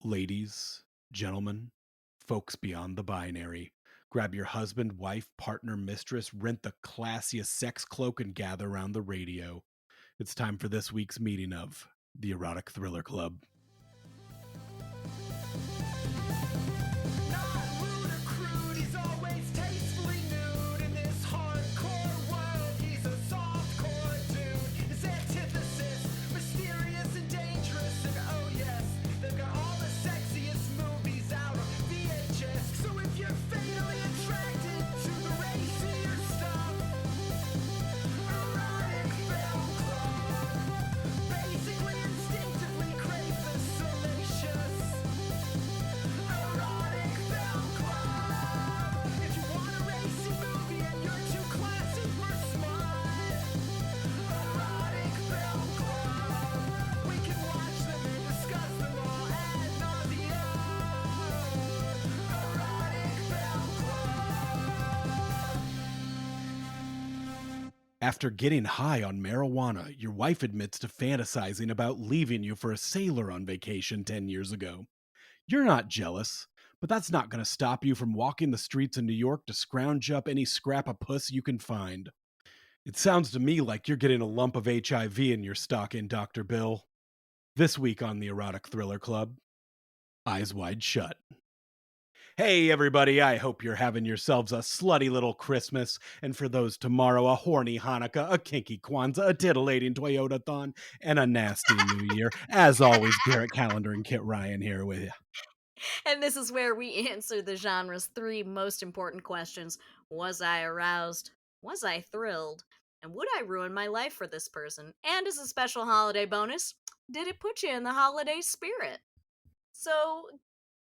Ladies, gentlemen, folks beyond the binary, grab your husband, wife, partner, mistress, rent the classiest sex cloak, and gather around the radio. It's time for this week's meeting of the Erotic Thriller Club. Not rude or crude, he's always tastefully nude. In this hardcore world, he's a softcore dude. His antithesis, mysterious and dangerous. And oh yes, they've got all the sexiest movies out on VHS. So if you're fatally attracted to the racier stuff, erotic film club. Basically, instinctively crave the salacious. Erotic Film Club. If you want a racy movie and you're too classy for smut, Erotic Film Club. We can watch them and discuss them all ad nauseam. Erotic Film Club. After getting high on marijuana, your wife admits to fantasizing about leaving you for a sailor on vacation 10 years ago. You're not jealous, but that's not going to stop you from walking the streets in New York to scrounge up any scrap of puss you can find. It sounds to me like you're getting a lump of HIV in your stocking, Dr. Bill. This week on the Erotic Thriller Club, Eyes Wide Shut. Hey, everybody, I hope you're having yourselves a slutty little Christmas, and for those tomorrow, a horny Hanukkah, a kinky Kwanzaa, a titillating Toyota-thon, and a nasty New Year. As always, Garrett Calendar and Kit Ryan here with you. And this is where we answer the genre's three most important questions. Was I aroused? Was I thrilled? And would I ruin my life for this person? And as a special holiday bonus, did it put you in the holiday spirit? So,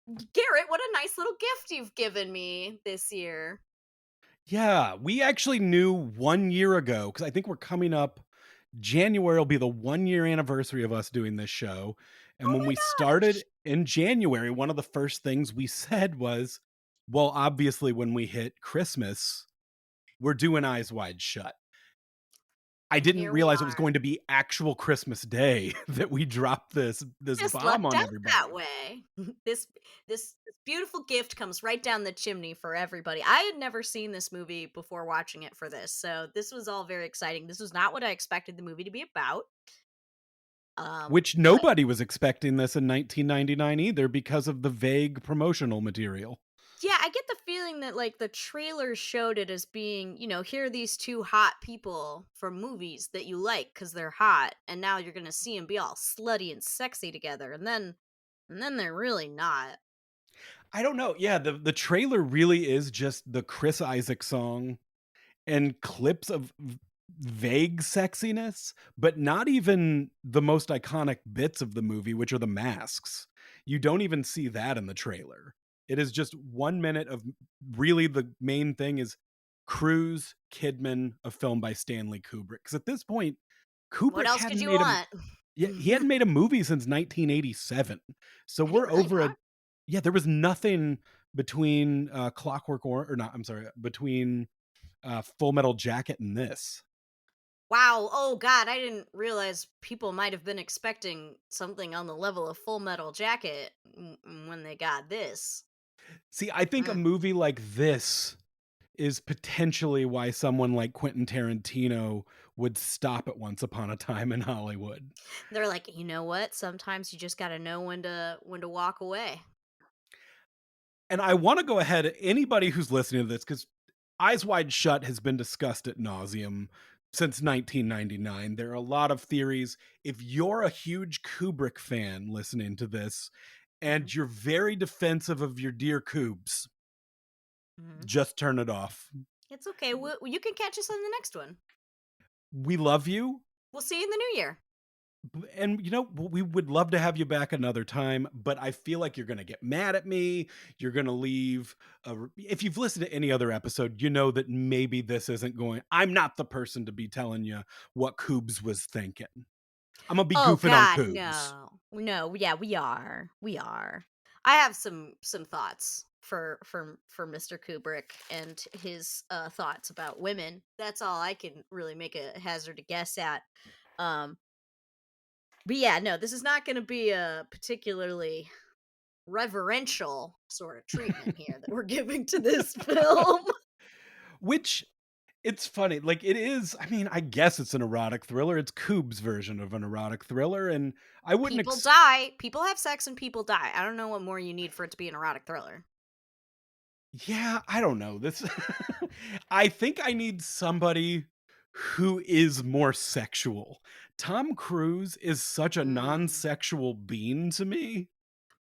Garrett, what a nice little gift you've given me this year. Yeah, we actually knew 1 year ago, because I think we're coming up January will be the 1 year anniversary of us doing this show, and Oh when we my gosh! started in January, one of the first things we said was, well, obviously, when we hit Christmas, we're doing Eyes Wide Shut. I And didn't here we realize it was are. going to be actual Christmas Day that we dropped this Just bomb lucked on out that everybody. way. This beautiful gift comes right down the chimney for everybody. I had never seen this movie before watching it for this, so this was all very exciting. This was not what I expected the movie to be about. Which But nobody was expecting this in 1999 either because of the vague promotional material. yeah, I get the feeling that like the trailer showed it as being, here are these two hot people from movies that you like because they're hot, and now you're gonna see them be all slutty and sexy together, and then they're really not. I don't know. Yeah, the trailer really is just the Chris Isaac song and clips of vague sexiness, but not even the most iconic bits of the movie, which are the masks. You don't even see that in the trailer. It is just 1 minute of really the main thing is Cruise, Kidman, a film by Stanley Kubrick. Because at this point, What Kubrick else could hadn't you made a want? yeah, he hadn't made a movie since 1987. So Did he we're really over not? a yeah, there was nothing between Clockwork or not, I'm sorry, between Full Metal Jacket and this. Wow. Oh God, I didn't realize people might have been expecting something on the level of Full Metal Jacket when they got this. See, I think a Mm. movie like this is potentially why someone like Quentin Tarantino would stop at Once Upon a Time in Hollywood. They're like, you know what? Sometimes you just got to know when to walk away. And I want to go ahead, anybody who's listening to this, because Eyes Wide Shut has been discussed at nauseum since 1999. There are a lot of theories. If you're a huge Kubrick fan listening to this Hmm. and you're very defensive of your dear Coobs, Hmm. just turn it off. It's okay. You can catch us on the next one. We love you. We'll see you in the new year. And we would love to have you back another time, but I feel like you're going to get mad at me. You're going to leave. If you've listened to any other episode, you know that maybe this isn't going. I'm not the person to be telling you what Coobs was thinking. I'm going to be Oh goofing on God, Coobs. no. Yeah, we are. We are. I have some thoughts for Mr. Kubrick and his thoughts about women. That's all I can really make a hazard a guess at. Um, but yeah, no, this is not going to be a particularly reverential sort of treatment here that we're giving to this film. Which it's funny, like, it is I mean, I guess it's an erotic thriller, it's Coob's version of an erotic thriller, and I wouldn't People ex die, people have sex, and people die. I don't know what more you need for it to be an erotic thriller. yeah, I don't know, this I think I need somebody who is more sexual. Tom Cruise is such a Mm. non-sexual being to me.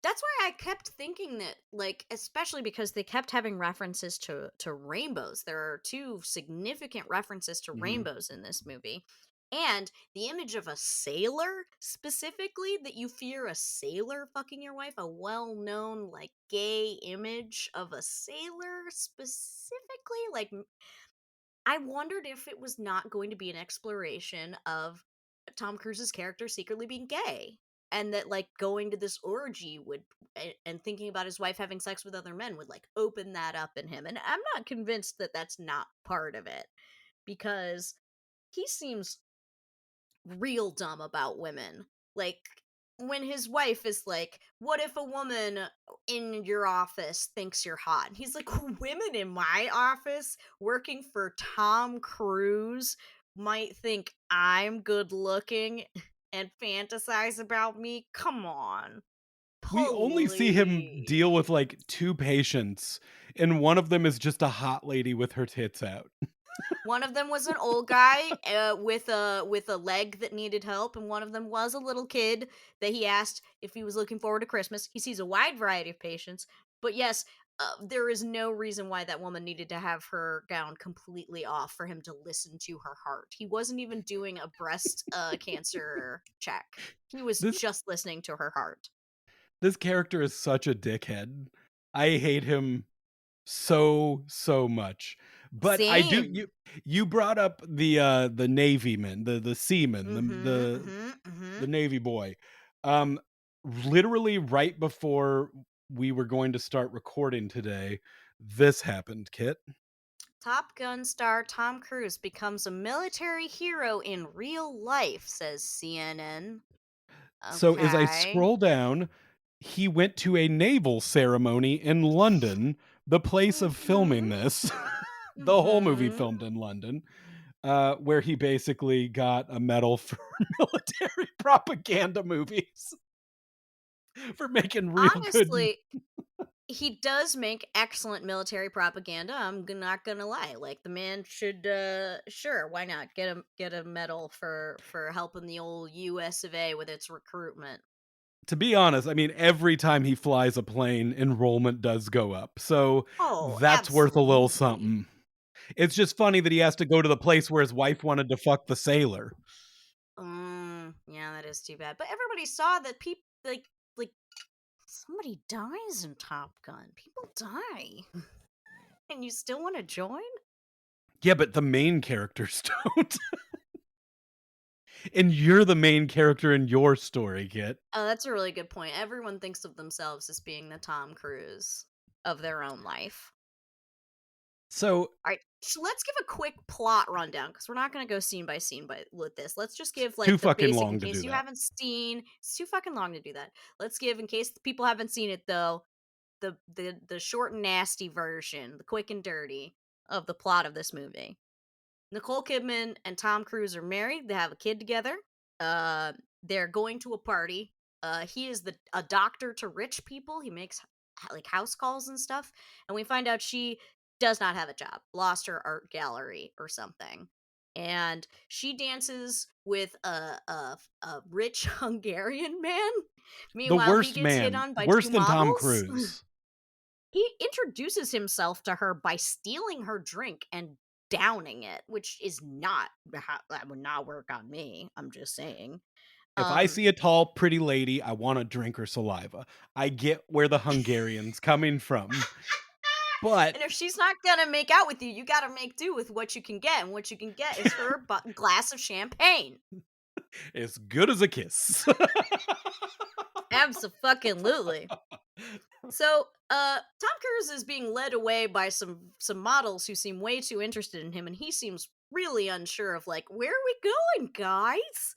That's why I kept thinking that, like, especially because they kept having references to rainbows. There are two significant references to Mhm. rainbows in this movie. And the image of a sailor, specifically, that you fear a sailor fucking your wife, a well known, like, gay image of a sailor specifically. Like, I wondered if it was not going to be an exploration of Tom Cruise's character secretly being gay. And that, like, going to this orgy would, and thinking about his wife having sex with other men would, like, open that up in him. And I'm not convinced that that's not part of it because he seems real dumb about women. Like, when his wife is like, "What if a woman in your office thinks you're hot?" And he's like, "Women in my office working for Tom Cruise might think I'm good looking and fantasize about me? Come on. We only see him deal with, Please." like, 2 patients, and one of them is just a hot lady with her tits out. One of them was an old guy with a leg that needed help, and one of them was a little kid that he asked if he was looking forward to Christmas. He sees a wide variety of patients, but yes, there is no reason why that woman needed to have her gown completely off for him to listen to her heart. He wasn't even doing a breast cancer check. He was This just listening to her heart. this character is such a dickhead. I hate him so, so much. But I do Same. you brought up the Navy man, the seaman, Mhm. Mhm. the Mhm. Navy boy. Um, Literally right before we were going to start recording today, this happened, Kit. Top Gun star Tom Cruise becomes a military hero in real life, says CNN. So as I Okay. scroll down, he went to a naval ceremony in London, the place of filming Mhm. this. The whole movie Mhm. filmed in London, where he basically got a medal for military propaganda movies for making real good. Honestly, he does make excellent military propaganda. Not gonna lie. Like, the man should, sure, why not get a medal for helping the old US of A with its recruitment. To be honest, I mean, every time he flies a plane, enrollment does go up. So Oh, that's worth a little absolutely. something. It's just funny that he has to go to the place where his wife wanted to fuck the sailor. Yeah, that is too bad. But everybody saw that people like somebody dies in Top Gun. People die. And you still want to join? Yeah, but the main characters don't. And you're the main character in your story, Kit. Oh, that's a really good point. Everyone thinks of themselves as being the Tom Cruise of their own life. So All right, so let's give a quick plot rundown because we're not going to go scene by scene by with this. Let's just give too like the fucking basic in long to case do you that. haven't seen. It's too fucking long to do that. Let's give in case people haven't seen it though. The short and nasty version, the quick and dirty of the plot of this movie. Nicole Kidman and Tom Cruise are married. They have a kid together. Uh, they're going to a party. He is a doctor to rich people. He makes like house calls and stuff. And we find out she does not have a job, lost her art gallery or something. And she dances with a rich Hungarian man. The Meanwhile, he worst gets hit man, on by worse two than Tom models. Cruise. He introduces himself to her by stealing her drink and downing it, which is not that would not work on me. I'm just saying. If I Um, see a tall, pretty lady, I want to drink her saliva. I get where the Hungarian's coming from, but and if she's not gonna make out with you, you got to make do with what you can get, and what you can get is her glass of champagne. as good as a kiss. Absolutely. So, Tom Cruise is being led away by some models who seem way too interested in him, and he seems really unsure of like, where are we going, guys?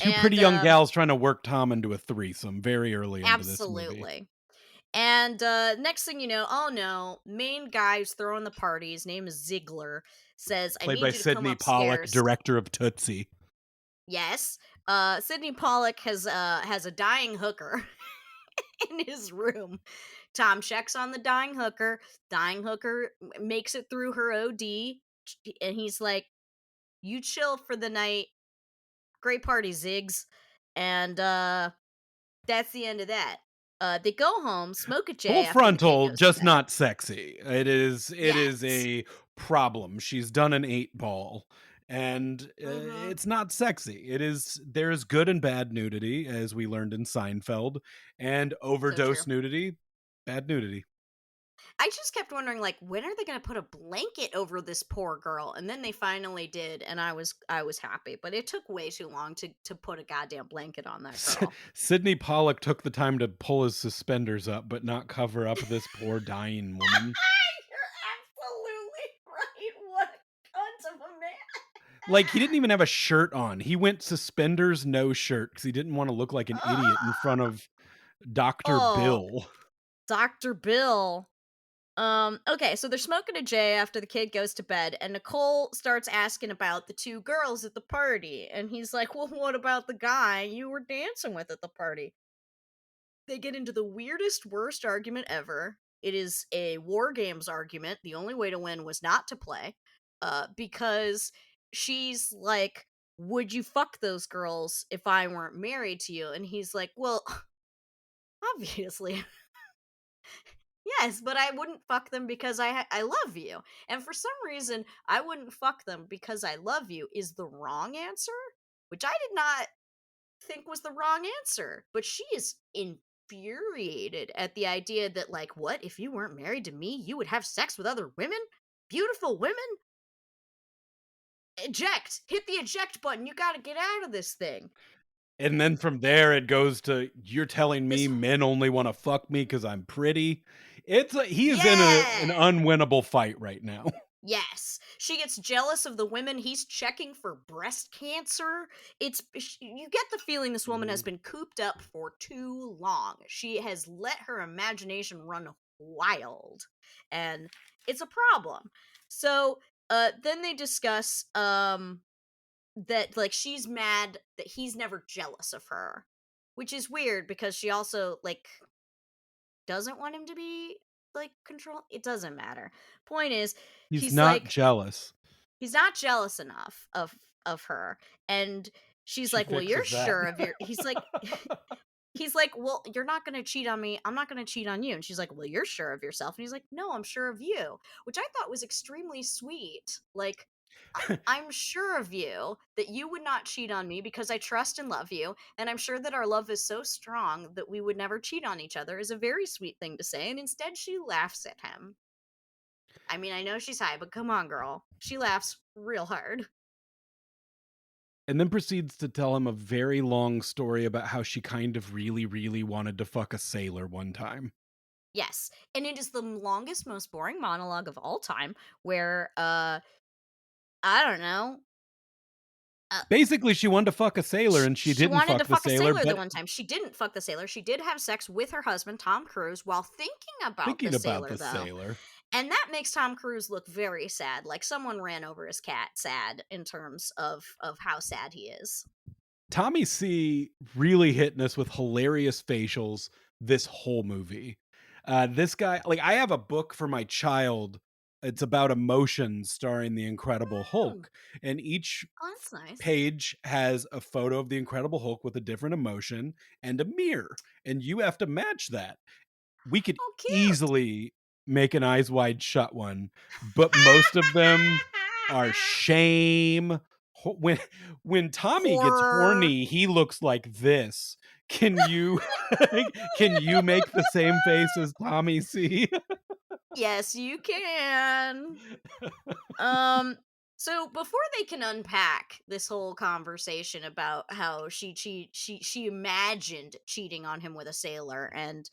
Two pretty And young gals trying to work Tom into a threesome very early into this movie. absolutely. And next thing you know, oh no, main guy who's throwing the party, his name is Ziegler, says, I Played by need you to come Sidney Pollack, upstairs. director of Tootsie. Yes. Sidney Pollock has a dying hooker in his room. Tom checks on the dying hooker. Dying hooker makes it through her OD, and he's like, "You chill for the night. Great party, Ziggs." And that's the end of that. They go home, smoke a J Full after the kid frontal, goes to just bed. not sexy. It is Yes. a problem. She's done an 8 ball, and Mm-hmm. it's not sexy. There is good and bad nudity, as we learned in Seinfeld, and So true. overdose nudity, bad nudity. I just kept wondering, like, when are they going to put a blanket over this poor girl? And then they finally did, and I was happy. But it took way too long to put a goddamn blanket on that girl. Sidney Pollock took the time to pull his suspenders up, but not cover up this poor dying woman. You're absolutely right. What a cunt of a man. Like, he didn't even have a shirt on. He went suspenders, no shirt, because he didn't want to look like an idiot in front of Dr. Oh, Bill. Dr. Bill. Okay, so they're smoking a J after the kid goes to bed, and Nicole starts asking about the two girls at the party. And he's like, well, what about the guy you were dancing with at the party? They get into the weirdest, worst argument ever. It is a war games argument. The only way to win was not to play, because she's like, "Would you fuck those girls if I weren't married to you?" And he's like, "Well, obviously, yes, but I wouldn't fuck them because I love you." And for some reason, I wouldn't fuck them because I love you is the wrong answer, which I did not think was the wrong answer. But she is infuriated at the idea that, like, what if you weren't married to me, you would have sex with other women, beautiful women? Eject, hit the eject button. You got to get out of this thing. And then from there, it goes to, "You're telling me This, men only wanna fuck me because 'cause I'm pretty?" He is in an yeah. unwinnable fight right now. Yes, she gets jealous of the women he's checking for breast cancer. You get the feeling this woman has Mhm. been cooped up for too long. She has let her imagination run wild, and it's a problem. So, then they discuss that, like, she's mad that he's never jealous of her, which is weird because she also, like, doesn't want him to be, like, control. It doesn't matter. Point is, He's he's not like, jealous. he's not jealous enough of her, and she's She like, "Well, you're fixes that. sure of your." He's like, he's like, "Well, you're not gonna cheat on me. I'm not gonna cheat on you." And she's like, "Well, you're sure of yourself." And he's like, "No, I'm sure of you," which I thought was extremely sweet. Like, I'm sure of you that you would not cheat on me because I trust and love you, and I'm sure that our love is so strong that we would never cheat on each other. Is a very sweet thing to say, and instead she laughs at him. I mean, I know she's high, but come on, girl. She laughs real hard. And then proceeds to tell him a very long story about how she kind of really, really wanted to fuck a sailor one time. Yes, and it is the longest, most boring monologue of all time where, I don't know, uh, Basically, she wanted to fuck a sailor, and she she didn't wanted to fuck the fuck a sailor, sailor the but one time. She didn't fuck the sailor. She did have sex with her husband, Tom Cruise, while thinking about the thinking about sailor, the though. sailor. And that makes Tom Cruise look very sad, like someone ran over his cat sad in terms of how sad he is. Tommy C really hitting us with hilarious facials this whole movie. This guy, like, I have a book for my child. It's about emotions starring the Incredible Oh, Hulk, and each oh, that's nice. page has a photo of the Incredible Hulk with a different emotion and a mirror, and you have to match that. We could Oh, cute. easily make an Eyes Wide Shut one, but most of them are shame. When Tommy gets Horror. horny, he looks like this. Can you can you make the same face as Tommy C? Yes, you can. Um, so before they can unpack this whole conversation about how she imagined cheating on him with a sailor and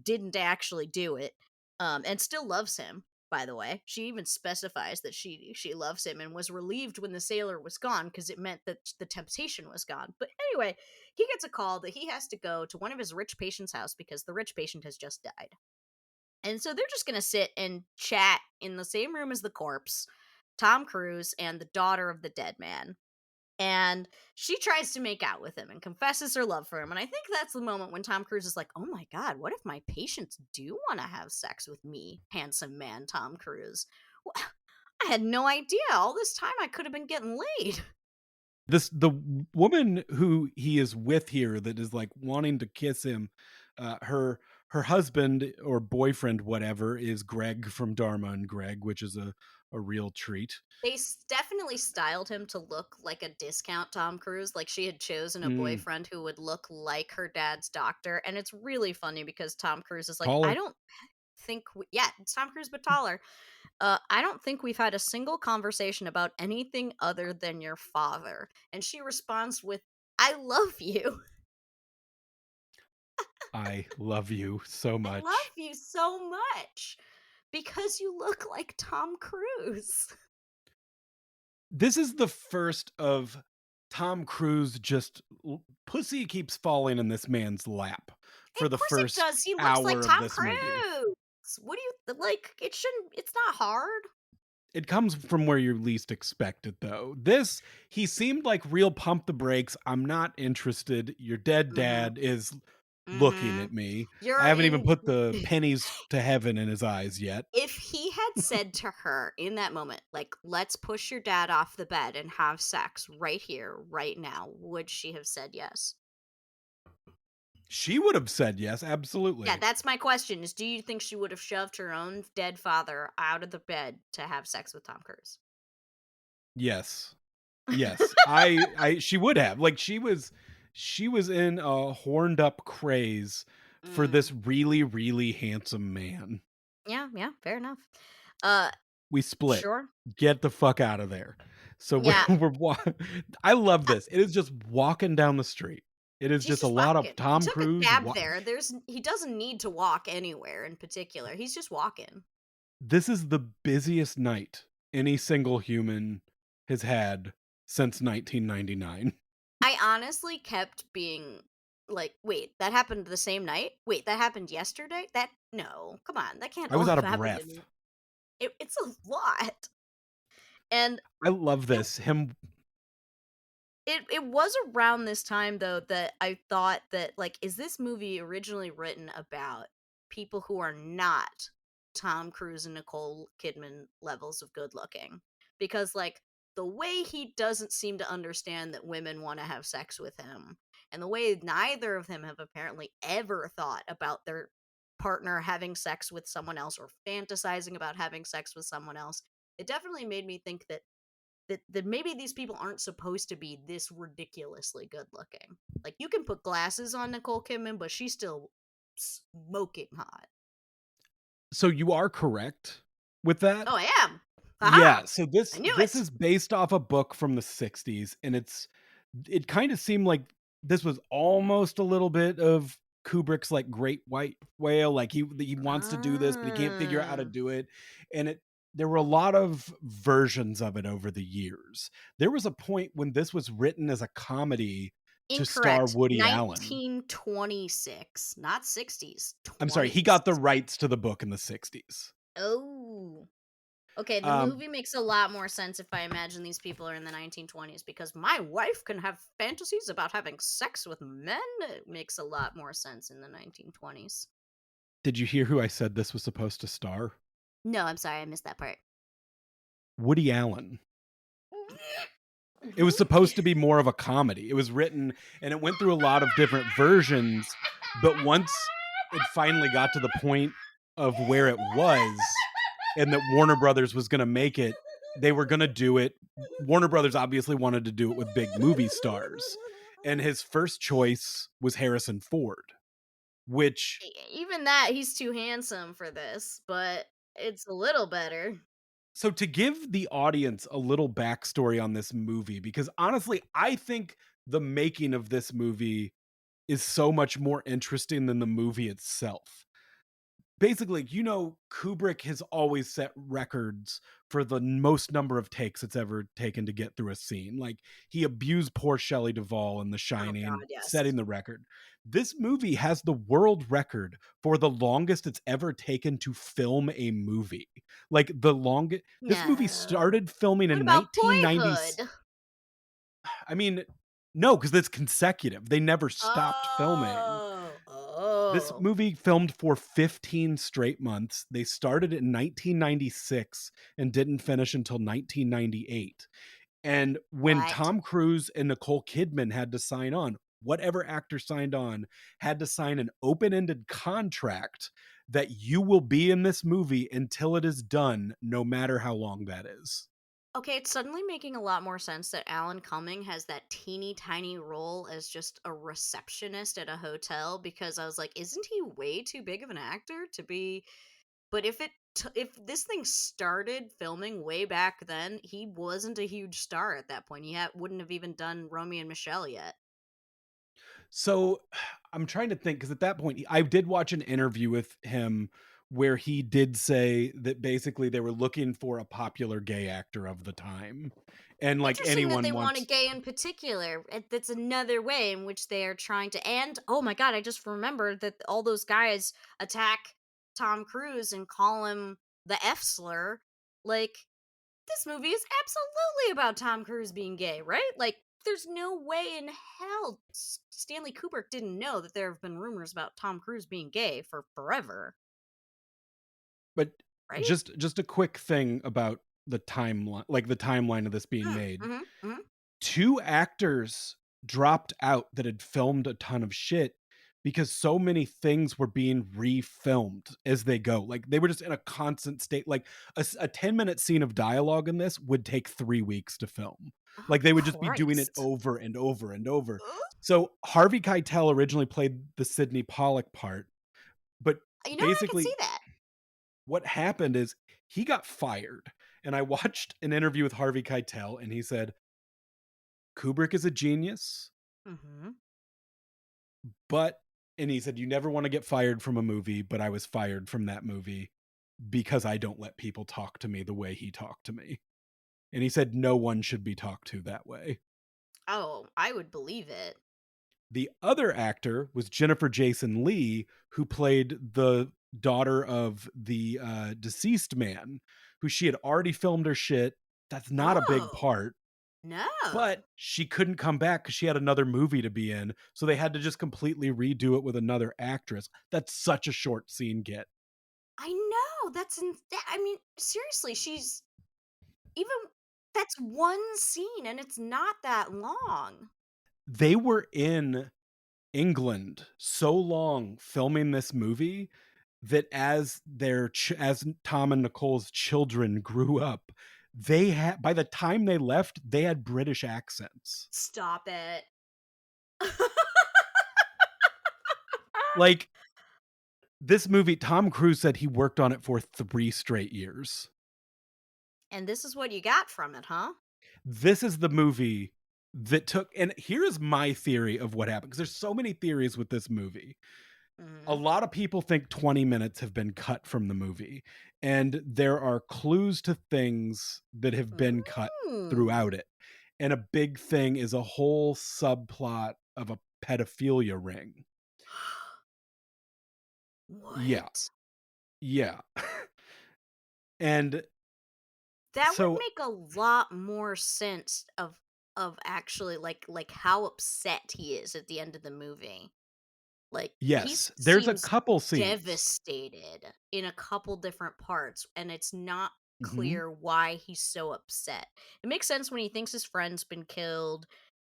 didn't actually do it, and still loves him. by the way. She even specifies that she loves him and was relieved when the sailor was gone because it meant that the temptation was gone. But anyway, he gets a call that he has to go to one of his rich patient's house because the rich patient has just died. And so they're just going to sit and chat in the same room as the corpse, Tom Cruise and the daughter of the dead man. And she tries to make out with him and confesses her love for him. And I think that's the moment when Tom Cruise is like, oh my God, what if my patients do want to have sex with me, handsome man Tom Cruise? Well, I had no idea. All this time I could have been getting laid. Woman who he is with here that is like wanting to kiss him, her husband or boyfriend, whatever, is Greg from Dharma and Greg, which is a real treat. They definitely styled him to look like a discount Tom Cruise. Like she had chosen a Mm, boyfriend who would look like her dad's doctor. And it's really funny because Tom Cruise is like, I taller. don't think, yeah, it's Tom Cruise, but taller. I don't think we've had a single conversation about anything other than your father. And she responds with, I love you. I love you so I love much. you so much because you look like Tom Cruise. This is the first of Tom Cruise just pussy keeps falling in this man's lap for Of the course it first does. He looks like hour of Tom this movie. Cruise. What do you like? It shouldn't, it's not hard. It comes from where you least expect it, though. This, he seemed like real pump the brakes. I'm not interested. Your dead Mm dad is hmm. Mm looking hmm. at me. I You're haven't even in. put the pennies to heaven in his eyes yet. If he had said to her in that moment, like, let's push your dad off the bed and have sex right here, right now, would she have said yes? She would have said yes, Yeah, absolutely. that's my question is do you think she would have shoved her own dead father out of the bed to have sex with Tom Cruise? Yes. Yes. She would have. Like she was in a horned up craze for Mm. this really, really handsome man. Yeah, yeah, fair enough. Uh, We split. sure. Get the fuck out of there. So we're Yeah, I love this. It is just walking down the street. It is he's just a just lot of walking. He Tom took a Cruise cab there. He doesn't need to walk anywhere in particular. He's just walking. This is the busiest night any single human has had since 1999. I honestly kept being like, "Wait, that happened the same night? Wait, that happened yesterday? That no, come on, that can't I all was out have of happened breath. in it's a lot." And I love it this. Him it was around this time though that I thought that like, is this movie originally written about people who are not Tom Cruise and Nicole Kidman levels of good looking? Because like the way he doesn't seem to understand that women want to have sex with him, and the way neither of them have apparently ever thought about their partner having sex with someone else or fantasizing about having sex with someone else, it definitely made me think that that maybe these people aren't supposed to be this ridiculously good looking. Like you can put glasses on Nicole Kidman, but she's still smoking hot. so you are correct with that. Oh, I am. Yeah, Haha! so I this knew this it. is based off a book from the '60s, and it kind of seemed like this was almost a little bit of Kubrick's like Great White Whale. Like he wants to do this, but he can't figure out how to Ah, do it. And it there were a lot of versions of it over the years. There was a point when this was written as a comedy to star incorrect. Woody Allen. 1926, not 60s, I'm sorry, he 20s. got the rights to the book in the '60s. Oh. Okay, the Um, movie makes a lot more sense if I imagine these people are in the 1920s because my wife can have fantasies about having sex with men. It makes a lot more sense in the 1920s. did you hear who I said this was supposed to star? No, I'm sorry, I missed that part. Woody Allen. It was Mhm. supposed to be more of a comedy. It was written and it went through a lot of different versions, but once it finally got to the point of where it was and that Warner Brothers was going to make it, they were going to do it. Warner Brothers obviously wanted to do it with big movie stars, and his first choice was Harrison Ford, which Even that, he's too handsome for this, but it's a little better. so to give the audience a little backstory on this movie, because honestly, I think the making of this movie is so much more interesting than the movie itself. basically, Kubrick has always set records for the most number of takes it's ever taken to get through a scene. Like, he abused poor Shelley Duvall in The Oh Shining, god, yes. setting the record. This movie has the world record for the longest it's ever taken to film a movie. Like, this movie No. started filming What in about 1990. Boyhood? I mean, no, because it's consecutive. They never stopped filming. Oh. This Oh. movie filmed for 15 straight months. They started in 1996 and didn't finish until 1998. And when What? Tom Cruise and Nicole Kidman had to sign on, whatever actor signed on had to sign an open-ended contract that you will be in this movie until it is done, no matter how long that is. Okay, it's suddenly making a lot more sense that Alan Cumming has that teeny tiny role as just a receptionist at a hotel because I was like, isn't he way too big of an actor to be? But if this thing started filming way back then, he wasn't a huge star at that point. Wouldn't have even done Romeo and Michelle yet. So I'm trying to think because at that point, I did watch an interview with him where he did say that basically they were looking for a popular gay actor of the time. And like Interesting that they anyone want a wants, gay in particular. That's another way in which they are trying to. And oh my god, I just remembered that all those guys attack Tom Cruise and call him the F slur. Like, this movie is absolutely about Tom Cruise being gay, right? Like, there's no way in hell Stanley Kubrick didn't know that there have been rumors about Tom Cruise being gay for forever, but right? just a quick thing about the timeline of this being Mm, made. mhm, mhm. 2 actors dropped out that had filmed a ton of shit because so many things were being refilmed as they go. Like, they were just in a constant state. Like, a 10-minute scene of dialogue in this would take 3 weeks to film. Oh, Like, they would just be doing it Christ. over and over and over. Ugh. So, Harvey Keitel originally played the Sidney Pollack part, but You know, I can see basically that. what happened is he got fired. And I watched an interview with Harvey Keitel, and he said, "Kubrick is a genius. Mhm. But and he said, "You never wanna get fired from a movie, but I was fired from that movie because I don't let people talk to me the way he talked to me." And he said, "No one should be talked to that way." Oh, I would believe it. The other actor was Jennifer Jason Leigh, who played the daughter of the, deceased man, who she had already filmed her shit. That's not a big Oh, part, but no. she couldn't come back because she had another movie to be in, so they had to just completely redo it with another actress. That's such a short scene get. I know. I mean, seriously, even that's one scene and it's not that long. They were in England so long filming this movie that as Tom and Nicole's children grew up, they had by the time they left, they had British accents. Stop it. Like, this movie, Tom Cruise said he worked on it for 3 straight years. And this is what you got from it, huh? This is the movie that took and here's my theory of what happened because there's so many theories with this movie. A Mhm. lot of people think 20 minutes have been cut from the movie, and there are clues to things that have been cut throughout Mm. it. And a big thing is a whole subplot of a pedophilia ring. Yeah, What? yeah. And That would so, make a lot more sense of actually like how upset he is at the end of the movie. Like, yes, there's a seems couple scenes. devastated in a couple different parts, and it's not Mhm. clear why he's so upset. It makes sense when he thinks his friend's been killed.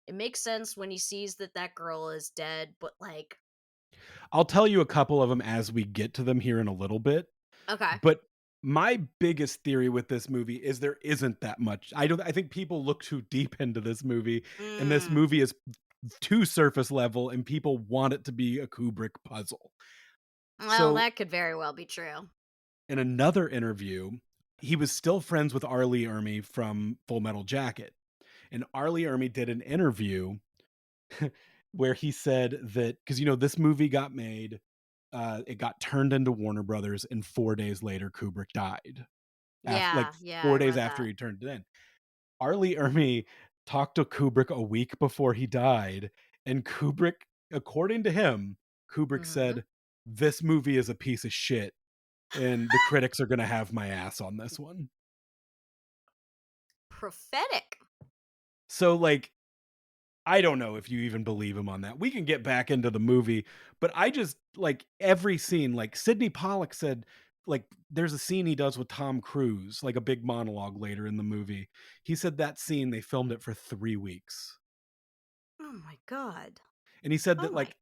It makes sense when he sees that that girl is dead, but like, I'll tell you a couple of them as we get to them here in a little bit. okay. But my biggest theory with this movie is there isn't that much. I think people look too deep into this movie, and this Mm. movie is too surface level, and people want it to be a Kubrick puzzle. Well, So, that could very well be true. in another interview, he was still friends with Arlie Ermy from Full Metal Jacket, and Arlie Ermy did an interview where he said that because this movie got made. it got turned into Warner Brothers, and 4 days later, Kubrick died. Like, Yeah, yeah, 4 I days read after that. he turned it in. Arlie Ermy talked to Kubrick a week before he died, and Kubrick, according to him, Kubrick Mhm. said, "This movie is a piece of shit, and the critics are gonna have my ass on this one." Prophetic. So, like, I don't know if you even believe him on that. We can get back into the movie, but I just like every scene, like Sidney Pollack said, like there's a scene he does with Tom Cruise, like a big monologue later in the movie. He said that scene they filmed it for 3 weeks. Oh my god. And he said Oh that my like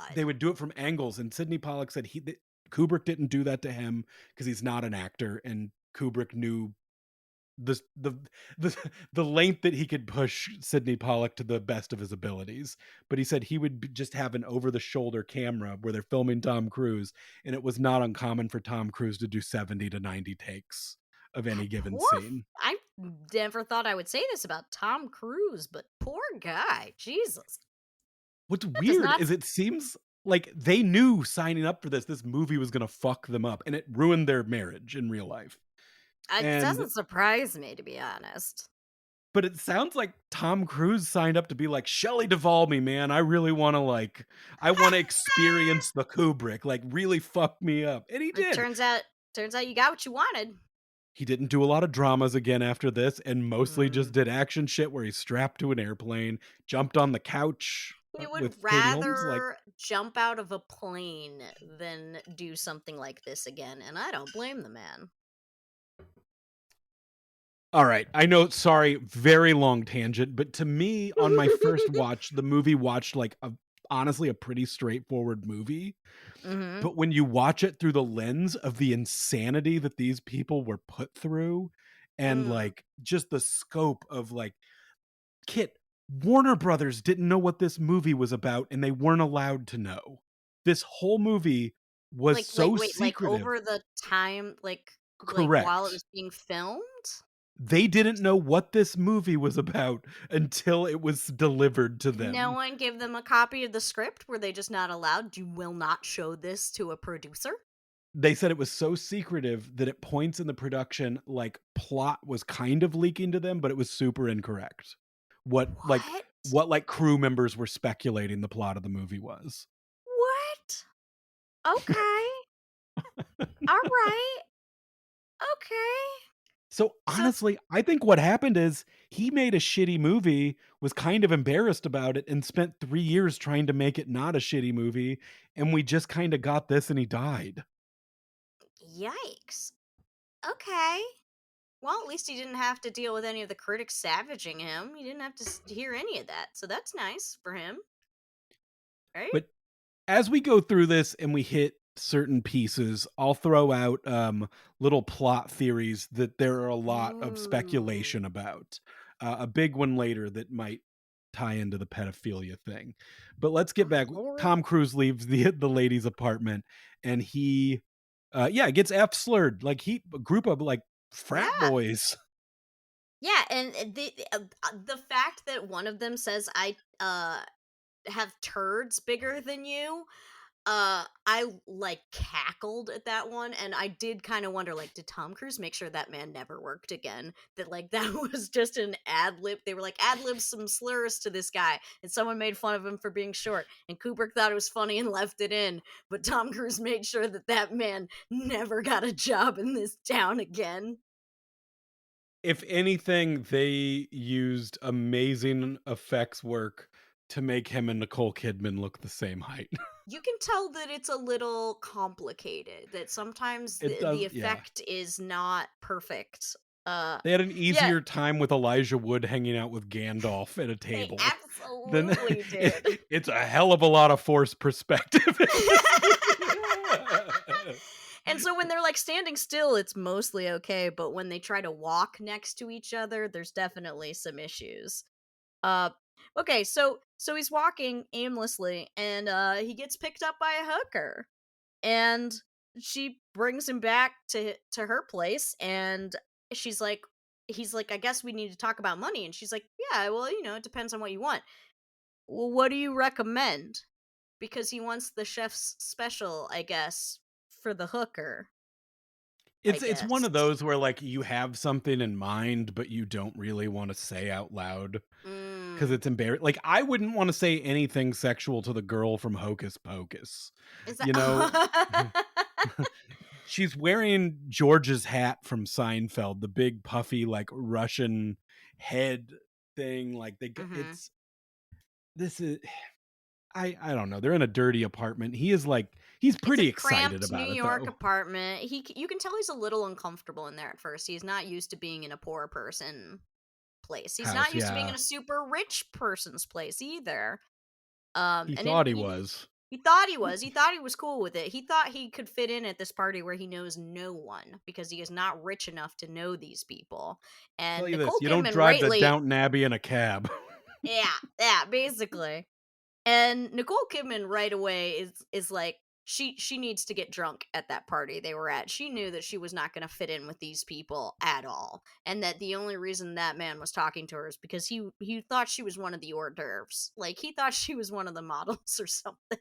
they god. would do it from angles, and Sidney Pollack said Kubrick didn't do that to him because he's not an actor, and Kubrick knew the the length that he could push Sidney Pollack to the best of his abilities. But he said he would just have an over the shoulder camera where they're filming Tom Cruise, and it was not uncommon for Tom Cruise to do 70 to 90 takes of any That given poor scene. I never thought I would say this about Tom Cruise, but poor guy. Jesus. What's That does weird not is it seems like they knew signing up for this movie was going to fuck them up, and it ruined their marriage in real life. it And doesn't surprise me, to be honest. but it sounds like Tom Cruise signed up to be like, "Shelley Duvall me, man. I really wanna, like I wanna experience the Kubrick, like, really fuck me up." And he It did. turns out you got what you wanted. He didn't do a lot of dramas again after this, and mostly just Mm. did action shit where he's strapped to an airplane, jumped on the couch, He would with Katie Holmes, like, rather jump out of a plane than do something like this again, and I don't blame the man. alright, I know, sorry, very long tangent, but to me, on my first watch, the movie watched like a honestly, a pretty straightforward movie. Mhm. But when you watch it through the lens of the insanity that these people were put through and, Mm. like, just the scope of, like Kit, Warner Brothers didn't know what this movie was about, and they weren't allowed to know. This whole movie was Like, so wait, like, secretive. over the time, while it Correct. was being filmed? They didn't know what this movie was about until it was delivered to No them. one gave them a copy of the script? Were they just not allowed? You will not show this to a producer? They said it was so secretive that at points in the production, like, plot was kind of leaking to them, but it was super incorrect. What, like What? crew members were speculating the plot of the movie was. What? Okay. Alright. Okay. So, So honestly, I think what happened is he made a shitty movie, was kind of embarrassed about it, and spent 3 years trying to make it not a shitty movie, and we just kinda got this and he died. yikes. Okay. Well, at least he didn't have to deal with any of the critics savaging him. He didn't have to hear any of that. So that's nice for him, right? But as we go through this and we hit certain pieces, I'll throw out little plot theories that there are a lot of Ooh. speculation about. A big one later that might tie into the pedophilia thing. But let's get Oh, back. Lord. Tom Cruise leaves the lady's apartment, and he yeah, gets F slurred. Like a group of like frat Yeah. boys. Yeah, and the fact that one of them says I have turds bigger than you, I like cackled at that one, and I did kind of wonder, like, did Tom Cruise make sure that man never worked again? That like that was just an ad lib. They were like ad lib some slurs to this guy, and someone made fun of him for being short, and Kubrick thought it was funny and left it in. But Tom Cruise made sure that that man never got a job in this town again. If anything, they used amazing effects work to make him and Nicole Kidman look the same height. You can tell that it's a little complicated, that sometimes It the does, yeah. effect is not perfect. Uh They had an yeah, easier time with Elijah Wood hanging out with Gandalf at a they table than absolutely did. it's a hell of a lot of forced perspective in this movie. And so when they're like standing still, it's mostly okay, but when they try to walk next to each other, there's definitely some issues. Uh okay, so he's walking aimlessly, and he gets picked up by a hooker, and she brings him back to her place, and she's like he's like, I guess we need to talk about money, and she's like, yeah, well, it depends on what you want. Well, what do you recommend? because he wants the chef's special, I guess, for the hooker, I It's one guess. of those where, like, you have something in mind, but you don't really wanna say out loud because Mm. it's like, I wouldn't wanna say anything sexual to the girl from Hocus Pocus, Is you know? that She's wearing George's hat from Seinfeld, the big puffy, like, Russian head thing, like, they g Mhm. it's this is I don't know, they're in a dirty apartment. He is, like he's It's a pretty excited cramped New about it, York though. apartment. You can tell he's a little uncomfortable in there at first. He's not used to being in a poor person place. He's not House, used to being in yeah. a super rich person's place either. He And then thought he was. he thought he was. He thought he was cool with it. He thought he could fit in at this party where he knows no one because he is not rich enough to know these people. Tell And you this, Nicole you don't Kidman drive to rightly, Downton Abbey in a cab. yeah, yeah, basically. And Nicole Kidman right away is like she needs to get drunk at that party they were at. She knew that she was not going to fit in with these people at all, and that the only reason that man was talking to her is because he thought she was one of the hors d'oeuvres. Like he thought she was one of the models or something.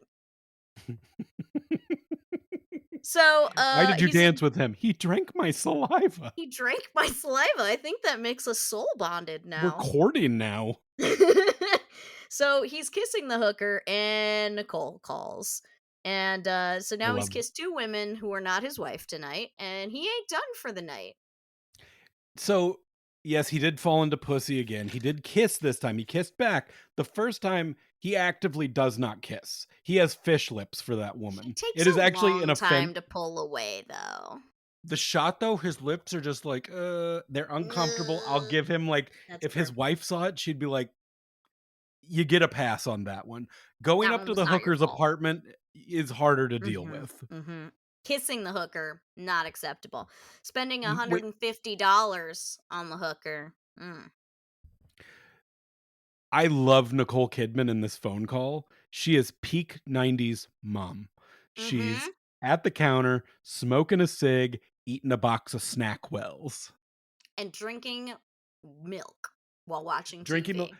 So, Why did you he's dance with him? He drank my saliva. he drank my saliva. I think that makes us soul bonded We're now. courting now. So he's kissing the hooker, and Nicole calls. And so I now he's love kissed two women who are not his wife tonight, and he ain't done for the night. So, yes, he did fall into pussy again. He did kiss this time. He kissed back. The first time, he actively does not kiss. He has fish lips for that He woman. takes It is a actually an long offense. time to pull away, though. The shot, though, his lips are just like, they're uncomfortable. I'll Ugh, give him, like, that's if his fair. wife saw it, she'd be like, you get a pass on that one. Going That up one to was the not your hooker's fault. apartment is harder to deal Mm-hmm. with. Mm-hmm. Kissing the hooker, not acceptable. Spending Wait, $150 on the hooker. Mm. I love Nicole Kidman in this phone call. She is peak 90s mom. Mm-hmm. She's at the counter, smoking a cig, eating a box of Snackwells. And drinking milk while watching Drinking milk. TV.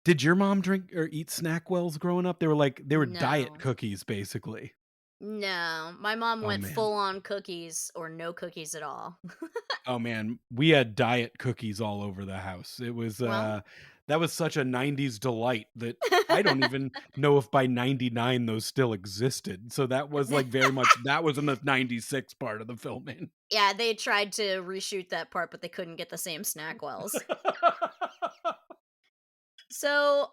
Did your mom drink or eat Snackwells growing up? They were diet No. cookies, basically. No. My mom Oh, went man. full on cookies or no cookies at all. Oh, man. We had diet cookies all over the house. Well, That was such a 90s delight that I don't even know if by 99 those still existed. So that was like very much that was in the 96 part of the filming. yeah, they tried to reshoot that part, but they couldn't get the same snack wells. So,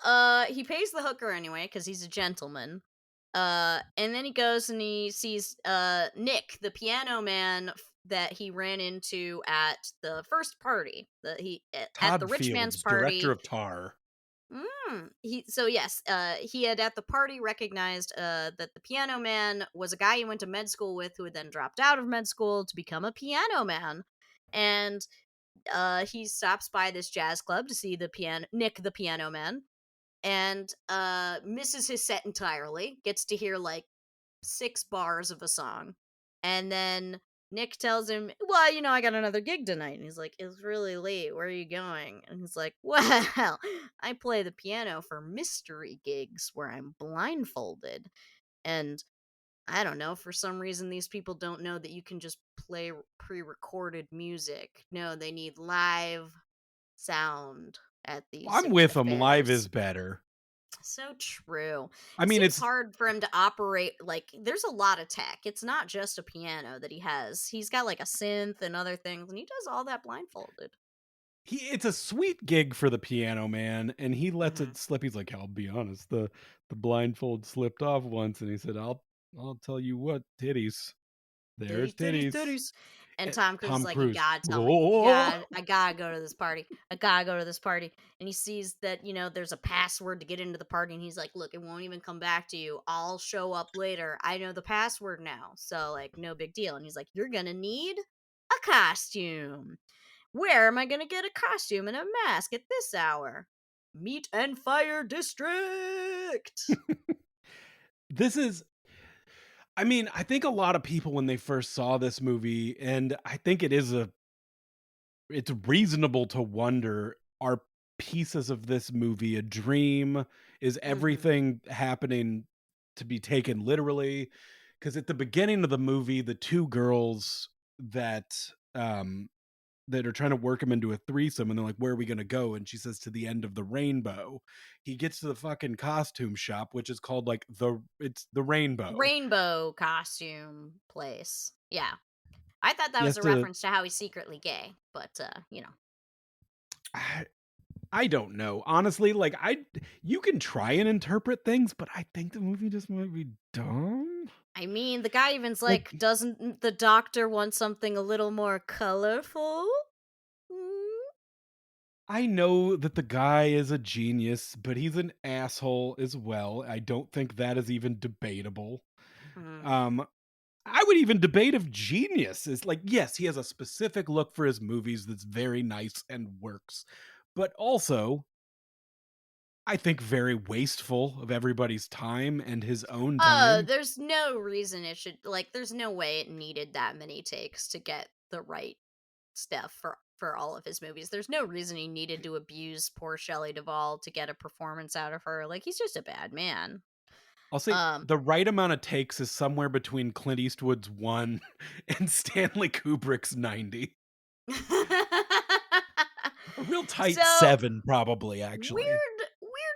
he pays the hooker anyway because he's a gentleman. And then he goes and he sees Nick, the piano man that he ran into at the first party. At the Todd rich man's Fields, director party. of Tar. Yes, he had at the party recognized that the piano man was a guy he went to med school with, who had then dropped out of med school to become a piano man, and he stops by this jazz club to see Nick the piano man, and misses his set entirely. Gets to hear like 6 bars of a song, and then Nick tells him, "Well, I got another gig tonight." And he's like, "It's really late. Where are you going?" And he's like, "Well, I play the piano for mystery gigs where I'm blindfolded." And I don't know, for some reason, these people don't know that you can just play pre recorded music. No, they need live sound at these I'm sorts with of him. Live fairs. is better. So true. I It mean, seems it's hard for him to operate like there's a lot of tech. It's not just a piano that he has. He's got like a synth and other things, and he does all that blindfolded. it's a sweet gig for the piano man, and he lets Hmm. it slip. He's like, "I'll be honest, the blindfold slipped off once," and he said, I'll tell you what, titties. There's Titties, titties, titties." titties. And Eh, Tom Cruise is Tom like, "You Cruise. gotta tell me. Oh. I gotta go to this party. I gotta go to this party." And he sees that, there's a password to get into the party, and he's like, "Look, it won't even come back to you. I'll show up later. I know the password now. So, like, no big deal." And he's like, "You're gonna need a costume. Where am I gonna get a costume and a mask at this hour? Meat and Fire District." This is I mean, I think a lot of people when they first saw this movie, and I think it's reasonable to wonder, are pieces of this movie a dream? Is Hmm. everything happening to be taken literally, because at the beginning of the movie, the two girls that um that are trying to work him into a threesome, and they're like, "Where are we gonna go?" And she says, "To the end of the rainbow." He gets to the fucking costume shop, which is called like the rainbow. Rainbow costume place. Yeah. I thought that He was has a to. reference to how he's secretly gay, but, I, I don't know. Honestly, like you can try and interpret things, but I think the movie just might be dumb. I mean, the guy even's Like, like, "Doesn't the doctor want something a little more colorful?" Mm, I know that the guy is a genius, but he's an asshole as well. I don't think that is even debatable. mm. Um, I would even debate if genius is like, yes, he has a specific look for his movies that's very nice and works, but also I think very wasteful of everybody's time and his own Oh, time. there's no reason it should there's no way it needed that many takes to get the right stuff for all of his movies. There's no reason he needed to abuse poor Shelley Duvall to get a performance out of her. Like, he's just a bad man. I'll say Um the right amount of takes is somewhere between Clint Eastwood's 1 and Stanley Kubrick's 90. A real tight so 7 probably, actually. weird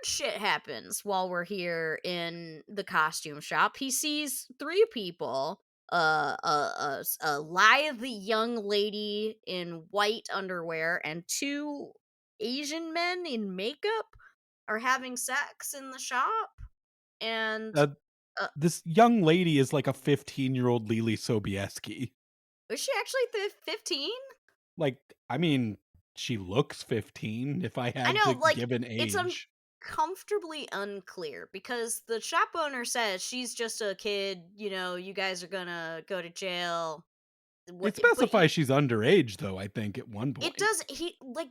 shit happens while we're here in the costume shop. He sees three people, a lithe young lady in white underwear and two Asian men in makeup are having sex in the shop. And Uh, uh, this young lady is like a 15-year-old Lily Sobieski. was she actually 15? Like, I mean, she looks 15 if I I had know, to like, give an it's age. comfortably unclear because the shop owner says she's just a kid, you guys are gonna go to jail. It What but specifies she's underage, though, I think, at one it point. does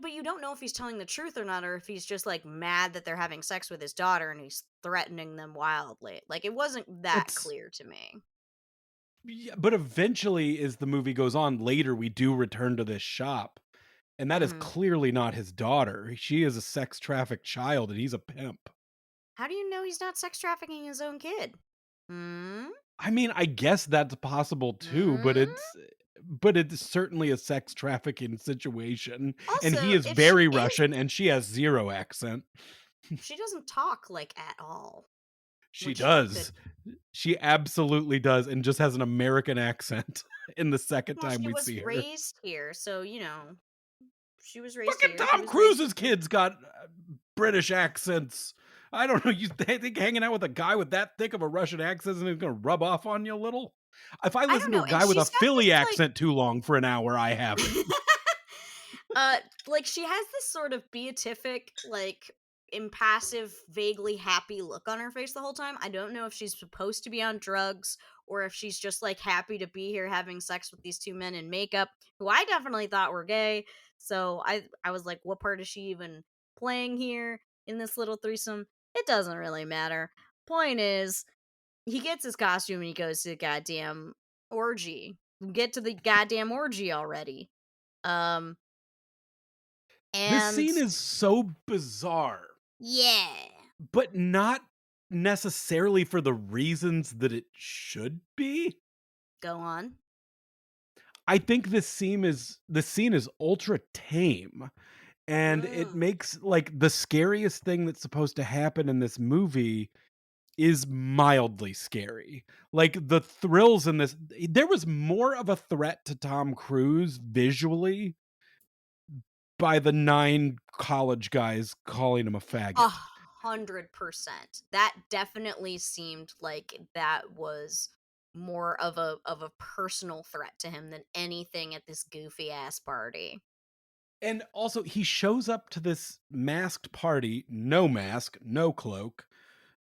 but you don't know if he's telling the truth or not, or if he's just like mad that they're having sex with his daughter and he's threatening them wildly. Like, it wasn't that It's clear to me. Yeah, but eventually, as the movie goes on, later we do return to this shop, and that is Mhm. clearly not his daughter. She is a sex trafficked child, and he's a pimp. How do you know he's not sex trafficking his own kid? Hmm? I mean, I guess that's possible too, Hmm? but it's certainly a sex trafficking situation, and he Also, is if she very is, Russian, and she has 0 accent. she doesn't talk like at all, She which could. does. She absolutely does, and just has an American accent in the second Well, time she we was see her. raised here, so, she was raised Fucking here, she Tom was raised Cruise's with me. kids got British accents. I don't know. You think hanging out with a guy with that thick of a Russian accent isn't gonna rub off on you a little? If I I don't listen to know, a and guy with a she's got Philly this, accent too long for an hour, I have it. uh, she has this sort of beatific, impassive, vaguely happy look on her face the whole time. I don't know if she's supposed to be on drugs or if she's just, happy to be here having sex with these two men in makeup, who I definitely thought were gay, so I was like, "What part is she even playing here in this little threesome?" It doesn't really matter. Point is, he gets his costume and he goes to the goddamn orgy. Get to the goddamn orgy already. Um, This and scene is so bizarre, yeah, but not necessarily for the reasons that it should be. go on. I think this scene is ultra tame. And it Mm. makes like the scariest thing that's supposed to happen in this movie is mildly scary. Like the thrills in this, there was more of a threat to Tom Cruise visually by the 9 college guys calling him a A faggot. 100%. That definitely seemed like that was more of a personal threat to him than anything at this goofy ass party. And also, he shows up to this masked party, no mask, no cloak.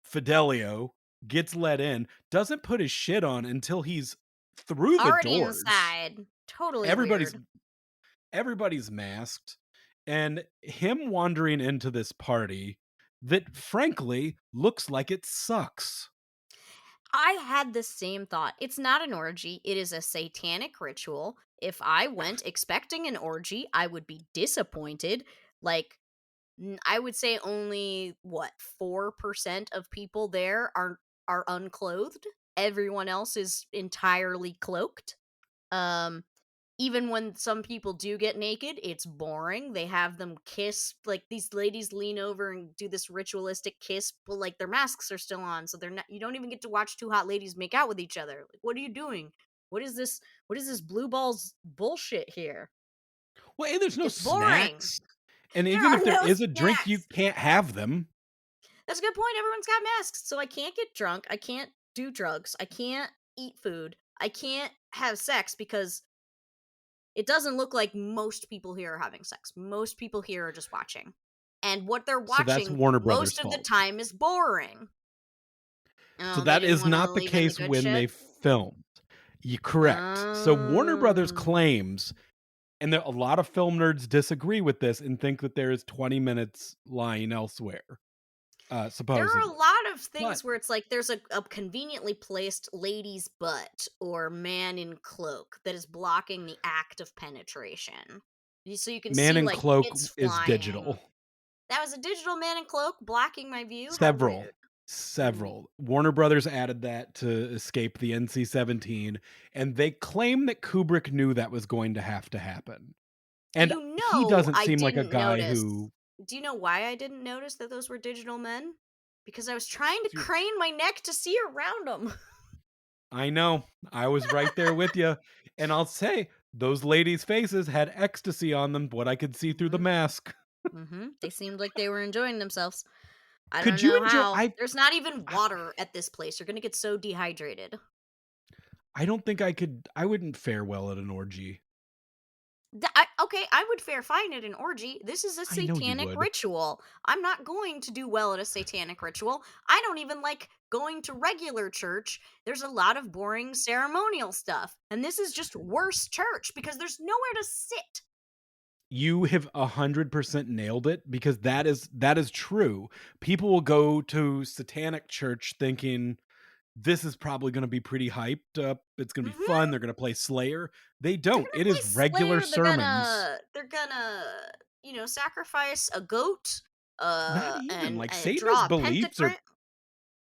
Fidelio gets let in, doesn't put his shit on until he's through the Already doors. inside. Totally Everybody's weird. everybody's masked, and him wandering into this party that frankly looks like it sucks. I had the same thought. It's not an orgy, it is a satanic ritual. If I went expecting an orgy, I would be disappointed. Like, I would say only, what, 4% of people there are are unclothed. Everyone else is entirely cloaked. Um, Even when some people do get naked, it's boring. They have them kiss, like these ladies lean over and do this ritualistic kiss, but like their masks are still on, so they're not. You don't even get to watch two hot ladies make out with each other. Like, what are you doing? What is this? What is this blue balls bullshit here? Well, and there's no It's boring. snacks. And There even are if there no is a drink, you snacks. can't have them. That's a good point. Everyone's got masks, so I can't get drunk. I can't do drugs. I can't eat food. I can't have sex because it doesn't look like most people here are having sex. Most people here are just watching. And what they're So that's watching Warner Brothers' most of the fault. time is boring. So Oh, they that didn't is want to not the leave in the case good when shit? they filmed. You correct. So Warner Brothers Oh. claims, and a lot of film nerds disagree with this and think that there is 20 minutes lying elsewhere, There are a supposedly. lot of But things where it's like there's a conveniently placed lady's butt or man in cloak that is blocking the act of penetration. So you can Man see in like Cloak tits is flying. digital. That was a digital man in cloak blocking my view. How Several. rude. Mm. Several. Warner Brothers added that to escape the NC-17, and they claim that Kubrick knew that was going to have to happen. And he doesn't I seem like a didn't guy notice. who Do you know why I didn't notice that those were digital men? Because I was trying to crane my neck to see around them. I know. I was right there with you. And I'll say, those ladies' faces had ecstasy on them, what I could see through the Hmm. mask. They seemed like they were enjoying themselves. I Could don't you know enjoy how. There's not even water at this place. You're gonna get so dehydrated. I don't think I wouldn't fare well at an orgy. Okay, I would fare fine at an orgy. This is a I know you satanic would. ritual. I'm not going to do well at a satanic ritual. I don't even like going to regular church. There's a lot of boring ceremonial stuff. And this is just worse church because there's nowhere to sit. You have 100% nailed it because that is true. People will go to satanic church thinking this is probably going to be pretty hyped up. It's going to be Hmm. fun. They're going to play Slayer. They They're don't. gonna It play is regular Slayer. sermons. They're gonna sacrifice a goat, Not even and like Satan has draw a beliefs are pentagram.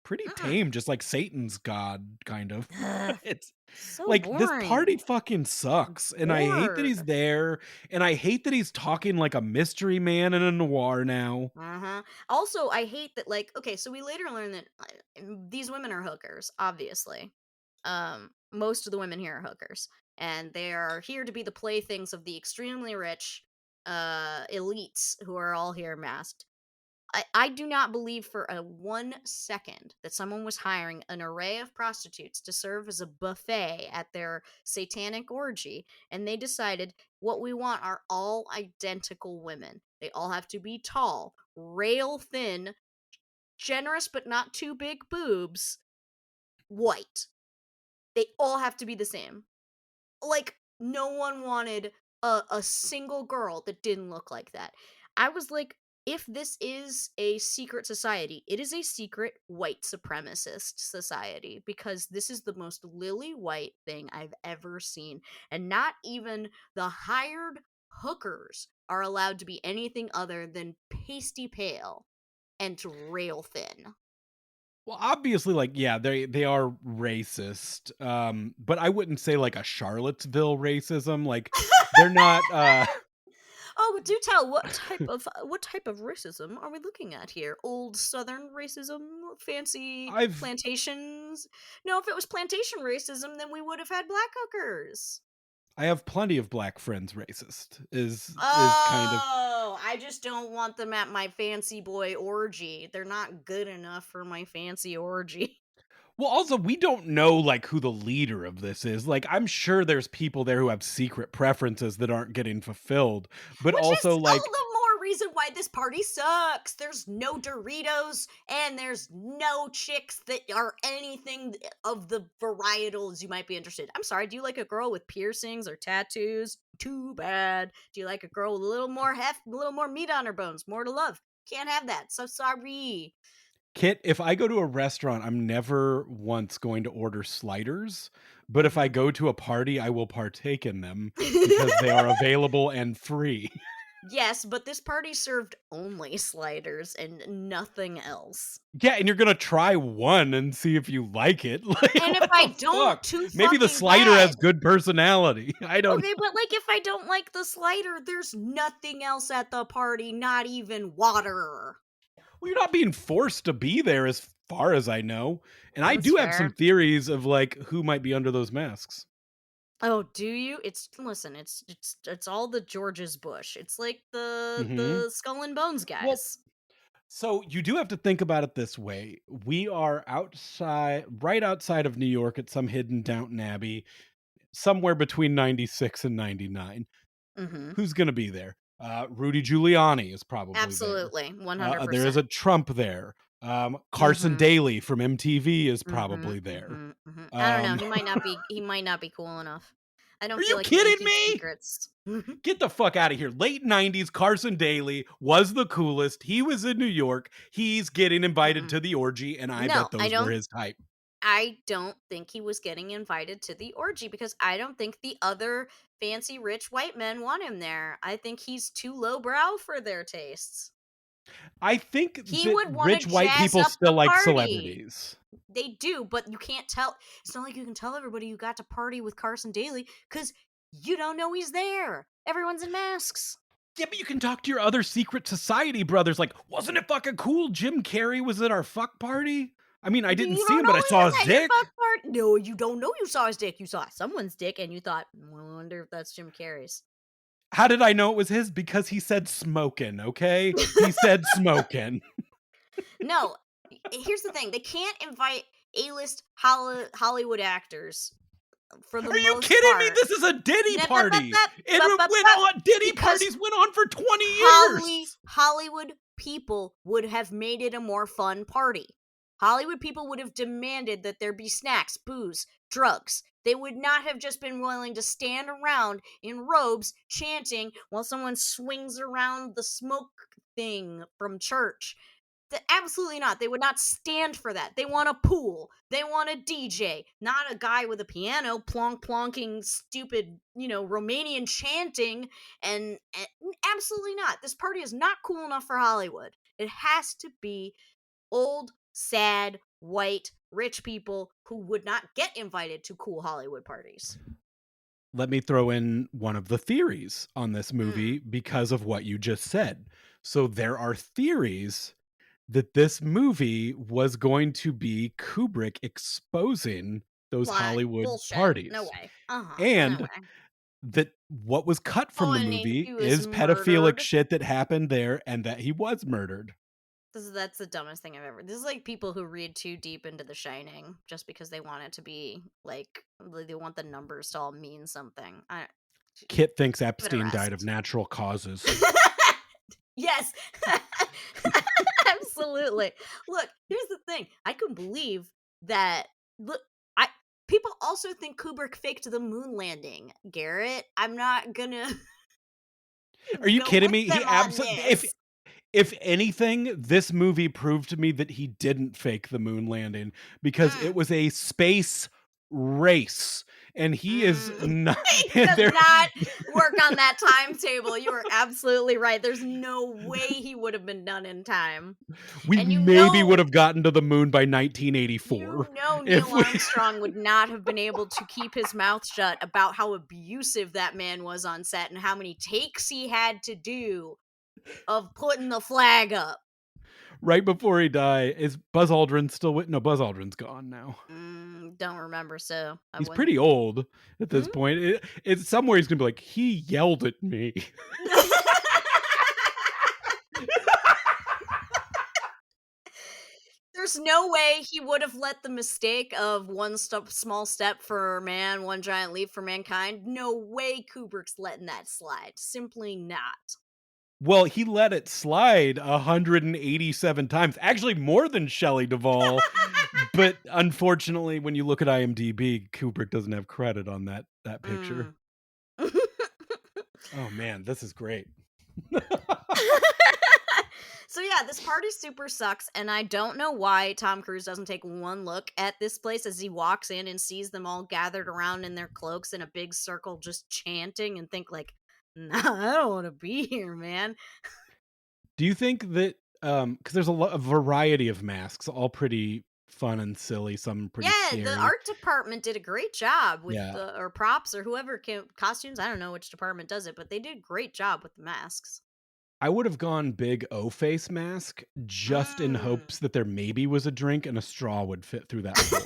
pretty Mm-mm. tame, just like Satan's god, kind of. Ugh, It's so like this party boring. fucking sucks, and I hate that he's Bored. there, and I hate that he's talking like a mystery man in a noir now. Uh-huh. Also, I hate that, like, okay, so we later learn that these women are hookers, obviously. Most of the women here are hookers, and they are here to be the playthings of the extremely rich elites who are all here masked. I do not believe for a 1 second that someone was hiring an array of prostitutes to serve as a buffet at their satanic orgy, and they decided what we want are all identical women. They all have to be tall, rail thin, generous but not too big boobs, white. They all have to be the same. Like, no one wanted a single girl that didn't look like that. I was like, if this is a secret society, it is a secret white supremacist society because this is the most lily white thing I've ever seen. And not even the hired hookers are allowed to be anything other than pasty pale and rail thin. Well, obviously, like, yeah, they are racist, but I wouldn't say like a Charlottesville racism. Like, they're not. Oh, do tell, what type of racism are we looking at here? Old Southern racism, fancy I've plantations? No, if it was plantation racism, then we would have had black hookers. I have plenty of black friends. Racist is kind of. Oh, I just don't want them at my fancy boy orgy. They're not good enough for my fancy orgy. Well, also, we don't know like who the leader of this is. Like, I'm sure there's people there who have secret preferences that aren't getting fulfilled, but Which also is all like the more reason why this party sucks. There's no Doritos and there's no chicks that are anything of the varietals you might be interested. I'm sorry, do you like a girl with piercings or tattoos? Too bad. Do you like a girl with a little more heft, a little more meat on her bones, more to love? Can't have that. So sorry. Kit, if I go to a restaurant, I'm never once going to order sliders, but if I Mhm. go to a party, I will partake in them because they are available and free. Yes, but this party served only sliders and nothing else. Yeah, and you're gonna try one and see if you like it. Like, And if what I the don't, fuck? too Maybe the fucking slider bad. has good personality. I don't Okay, know. but like if I don't like the slider, there's nothing else at the party, not even water. Well, you're not being forced to be there as far as I know. And I That's do have some fair. theories of like who might be under those masks. Oh, do you? It's listen, it's all the George's Bush. It's like the Mhm. the Skull and Bones Well, guys. so you do have to think about it this way. We are outside right outside of New York at some hidden Downton Abbey, somewhere between 96 and 99. Mhm. Who's gonna be there? Rudy Giuliani is probably there. Absolutely, There is 100%. a Trump there. Carson Mhm. Daly from MTV is Mhm. probably there. Mhm. Mhm. I don't know. Um, He might not be cool enough. I are don't feel you like he can kidding keep me? secrets. Get the fuck out of here. Late 90s, Carson Daly was the coolest. He was in New York. He's getting invited Mm-mm. to the orgy, and I No, bet those were his type. I don't think he was getting invited to the orgy because I don't think the other fancy rich white men want him there. I think he's too lowbrow for their tastes. I think He that would want to rich white jazz people up the still like party. celebrities. They do, but you can't tell. It's not like you can tell everybody you got to party with Carson Daly because you don't know he's there. Everyone's in masks. Yeah, but you can talk to your other secret society brothers like, "Wasn't it fucking cool Jim Carrey was at our fuck party?" I mean, I didn't You see don't him, but know I he saw was his at your dick. fuck party. No, you don't know you saw his dick. You saw someone's dick and you thought, "Well, I wonder if that's Jim Carrey's." How did I know it was his? Because he said smoking, okay? He said smoking. No, here's the thing: they can't invite A-list Hollywood actors for the Are you most kidding me? part. This is a Diddy Nup, nup, nup, party. nup, It bup, bup, went bup, on Diddy because parties went on for 20 years. Hollywood people would have made it a more fun party. Hollywood people would have demanded that there be snacks, booze, drugs. They would not have just been willing to stand around in robes chanting while someone swings around the smoke thing from church. Absolutely not. They would not stand for that. They want a pool. They want a DJ, not a guy with a piano plonking stupid, Romanian chanting. And absolutely not. This party is not cool enough for Hollywood. It has to be old, sad, white, rich people who would not get invited to cool Hollywood parties. Let me throw in one of the theories on this Mm. movie because of what you just said. So there are theories that this movie was going to be Kubrick exposing those What? Hollywood Bullshit. No parties. way. Uh huh. No And way. that what was cut Oh, from the and he movie was is pedophilic murdered. shit that happened there and that he was murdered. That's the dumbest thing I've ever. This is like people who read too deep into The Shining just because they want it to be like they want the numbers to all mean something. Kit thinks Give it a Epstein died of rest. natural causes. Yes, absolutely. Look, here's the thing. I can believe that. Look, I people also think Kubrick faked the moon landing. Garrett, I'm not gonna Are you go kidding with me? He them on absolutely this. if anything, this movie proved to me that he didn't fake the moon landing because it Mm. was a space race and he is Mm. not He and does there not work on that timetable. You are absolutely right. There's no way he would have been done in time. we And maybe would have gotten to the moon by 1984 Neil if we Armstrong would not have been able to keep his mouth shut about how abusive that man was on set and how many takes he had to do of putting the flag up. right before he died. Is Buzz Aldrin still with? No, Buzz Aldrin's gone now. Don't remember, so I He's wouldn't. pretty old at this Hmm? point. It's somewhere he's gonna be like, he yelled at me. There's no way he would have let the mistake of small step for man, one giant leap for mankind. No way Kubrick's letting that slide. Simply not. Well, he let it slide 187 times, actually more than Shelley Duvall. But unfortunately, when you look at IMDb, Kubrick doesn't have credit on that picture. Mm. Oh man, this is great. So yeah, this party super sucks, and I don't know why Tom Cruise doesn't take one look at this place as he walks in and sees them all gathered around in their cloaks in a big circle just chanting and think like, Nah, I don't want to be here, man. Do you think that, because there's a variety of masks, all pretty fun and silly, some pretty Yeah, the scary. art department did a great job with Yeah. the or props or whoever costumes. I don't know which department does it, but they did a great job with the masks. I would have gone big O-face mask just in Mm. hopes that there maybe was a drink and a straw would fit through that hole.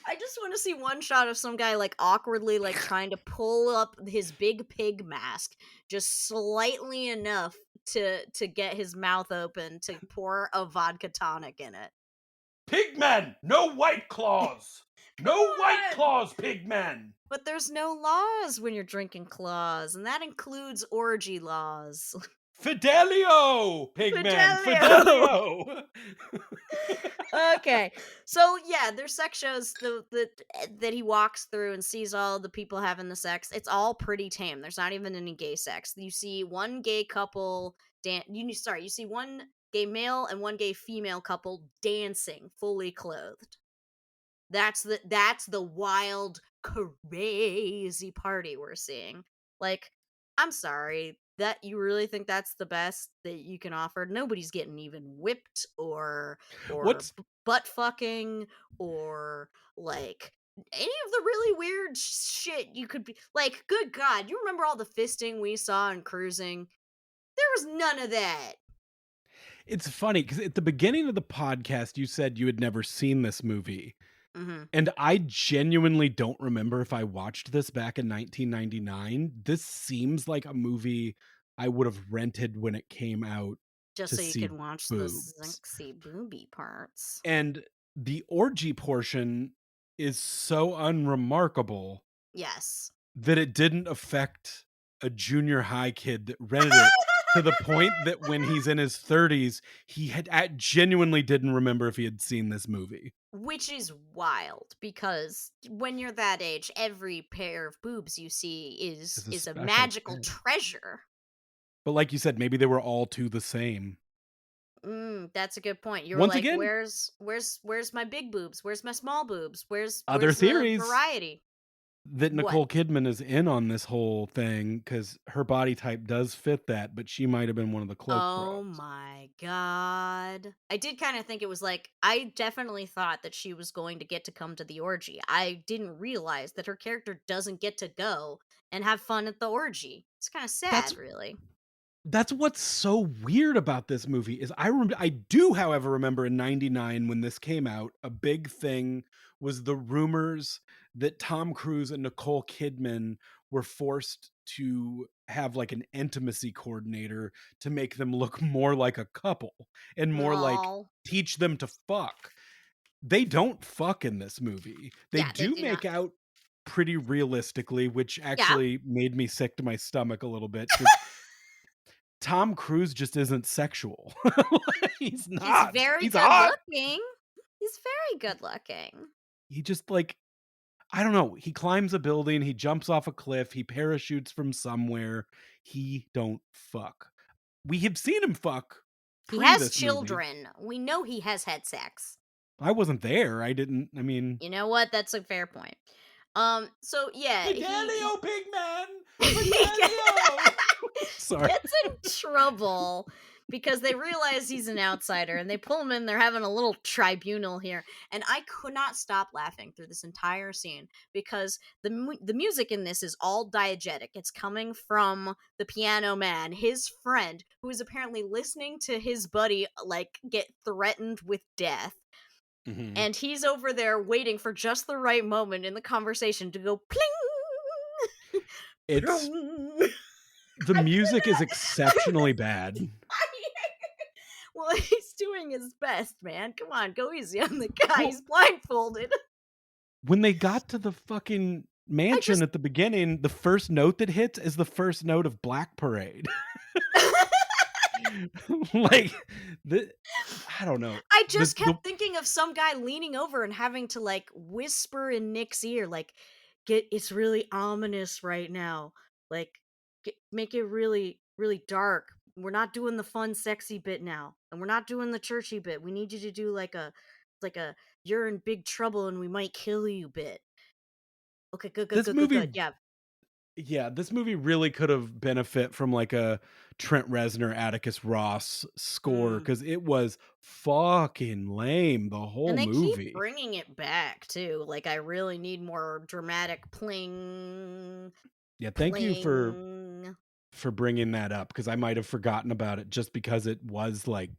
I just want to see one shot of some guy like awkwardly like trying to pull up his big pig mask just slightly enough to get his mouth open to pour a vodka tonic in it. Pigmen! No white claws! Come No white on! claws, pigmen! But there's no laws when you're drinking claws, and that includes orgy laws. Fidelio! Pigmen! Fidelio! Fidelio! Okay. So yeah, there's sex shows that he walks through and sees all the people having the sex. It's all pretty tame. There's not even any gay sex. You see one gay couple you see one gay male and one gay female couple dancing fully clothed. That's the wild crazy party we're seeing. Like, I'm sorry, that you really think that's the best that you can offer? Nobody's getting even whipped or What's butt fucking or like any of the really weird shit you could be like, good god, you remember all the fisting we saw in Cruising? There was none of that. It's funny because at the beginning of the podcast, you said you had never seen this movie. Mhm. And I genuinely don't remember if I watched this back in 1999. This seems like a movie I would have rented when it came out Just to so you see could watch the boobs. sexy booby parts. And the orgy portion is so unremarkable Yes. that it didn't affect a junior high kid that rented it, to the point that when he's in his 30s, he genuinely didn't remember if he had seen this movie. Which is wild because when you're that age, every pair of boobs you see is It's a is a special magical thing. treasure. But like you said, maybe they were all 2 the same. That's a good point. You were Once like, again, "Where's my big boobs? Where's my small boobs? other Where's the theories variety?" that What? Nicole Kidman is in on this whole thing because her body type does fit that, but she might have been one of the cloak Oh bros. my god. I did kind of think it was like I definitely thought that she was going to get to come to the orgy. I didn't realize that her character doesn't get to go and have fun at the orgy. It's kind of That's sad, really. That's what's so weird about this movie is I do, however, remember in '99 when this came out, a big thing was the rumors that Tom Cruise and Nicole Kidman were forced to have, like, an intimacy coordinator to make them look more like a couple and more like Lol. teach them to fuck. They don't fuck in this movie. They Yeah, they do do make not. out pretty realistically, which Yeah. actually made me sick to my stomach a little bit because Tom Cruise just isn't sexual. He's He's not. very He's good hot. looking. He's very good looking. He just, like, I don't know, he climbs a building, he jumps off a cliff, he parachutes from somewhere. He don't fuck. We have seen him fuck He pre has this movie. children. We know he has had sex. I wasn't there. I mean, You know what? That's a fair point. So yeah, Fidelio, Pigman! he Fidelio! Sorry. gets in trouble because they realize he's an outsider and they pull him in. They're having a little tribunal here, and I could not stop laughing through this entire scene because the music in this is all diegetic. It's coming from the piano man, his friend, who is apparently listening to his buddy like get threatened with death. Mhm. And he's over there waiting for just the right moment in the conversation to go pling, It's plong. the I music is cannot. exceptionally bad. Well, he's doing his best, man. Come on, go easy on the guy. Well, He's blindfolded. when they got to the fucking I mansion just. at the beginning, the first note that hits is the first note of Black Parade. Like, the I don't know. I The just the kept thinking of some guy leaning over and having to like whisper in Nick's ear, like, "Get it's really ominous right now. Like, make it really, really dark. We're not doing the fun, sexy bit now, and we're not doing the churchy bit. We need you to do like a you're in big trouble and we might kill you bit." Okay, good, good, This good, good, movie good. Yeah. Yeah, this movie really could have benefit from like a Trent Reznor, Atticus Ross score Mm. because it was fucking lame the And whole they keep movie. bringing it back too. Like I really need more dramatic pling, Yeah, thank you pling. for bringing that up because I might have forgotten about it just because it was like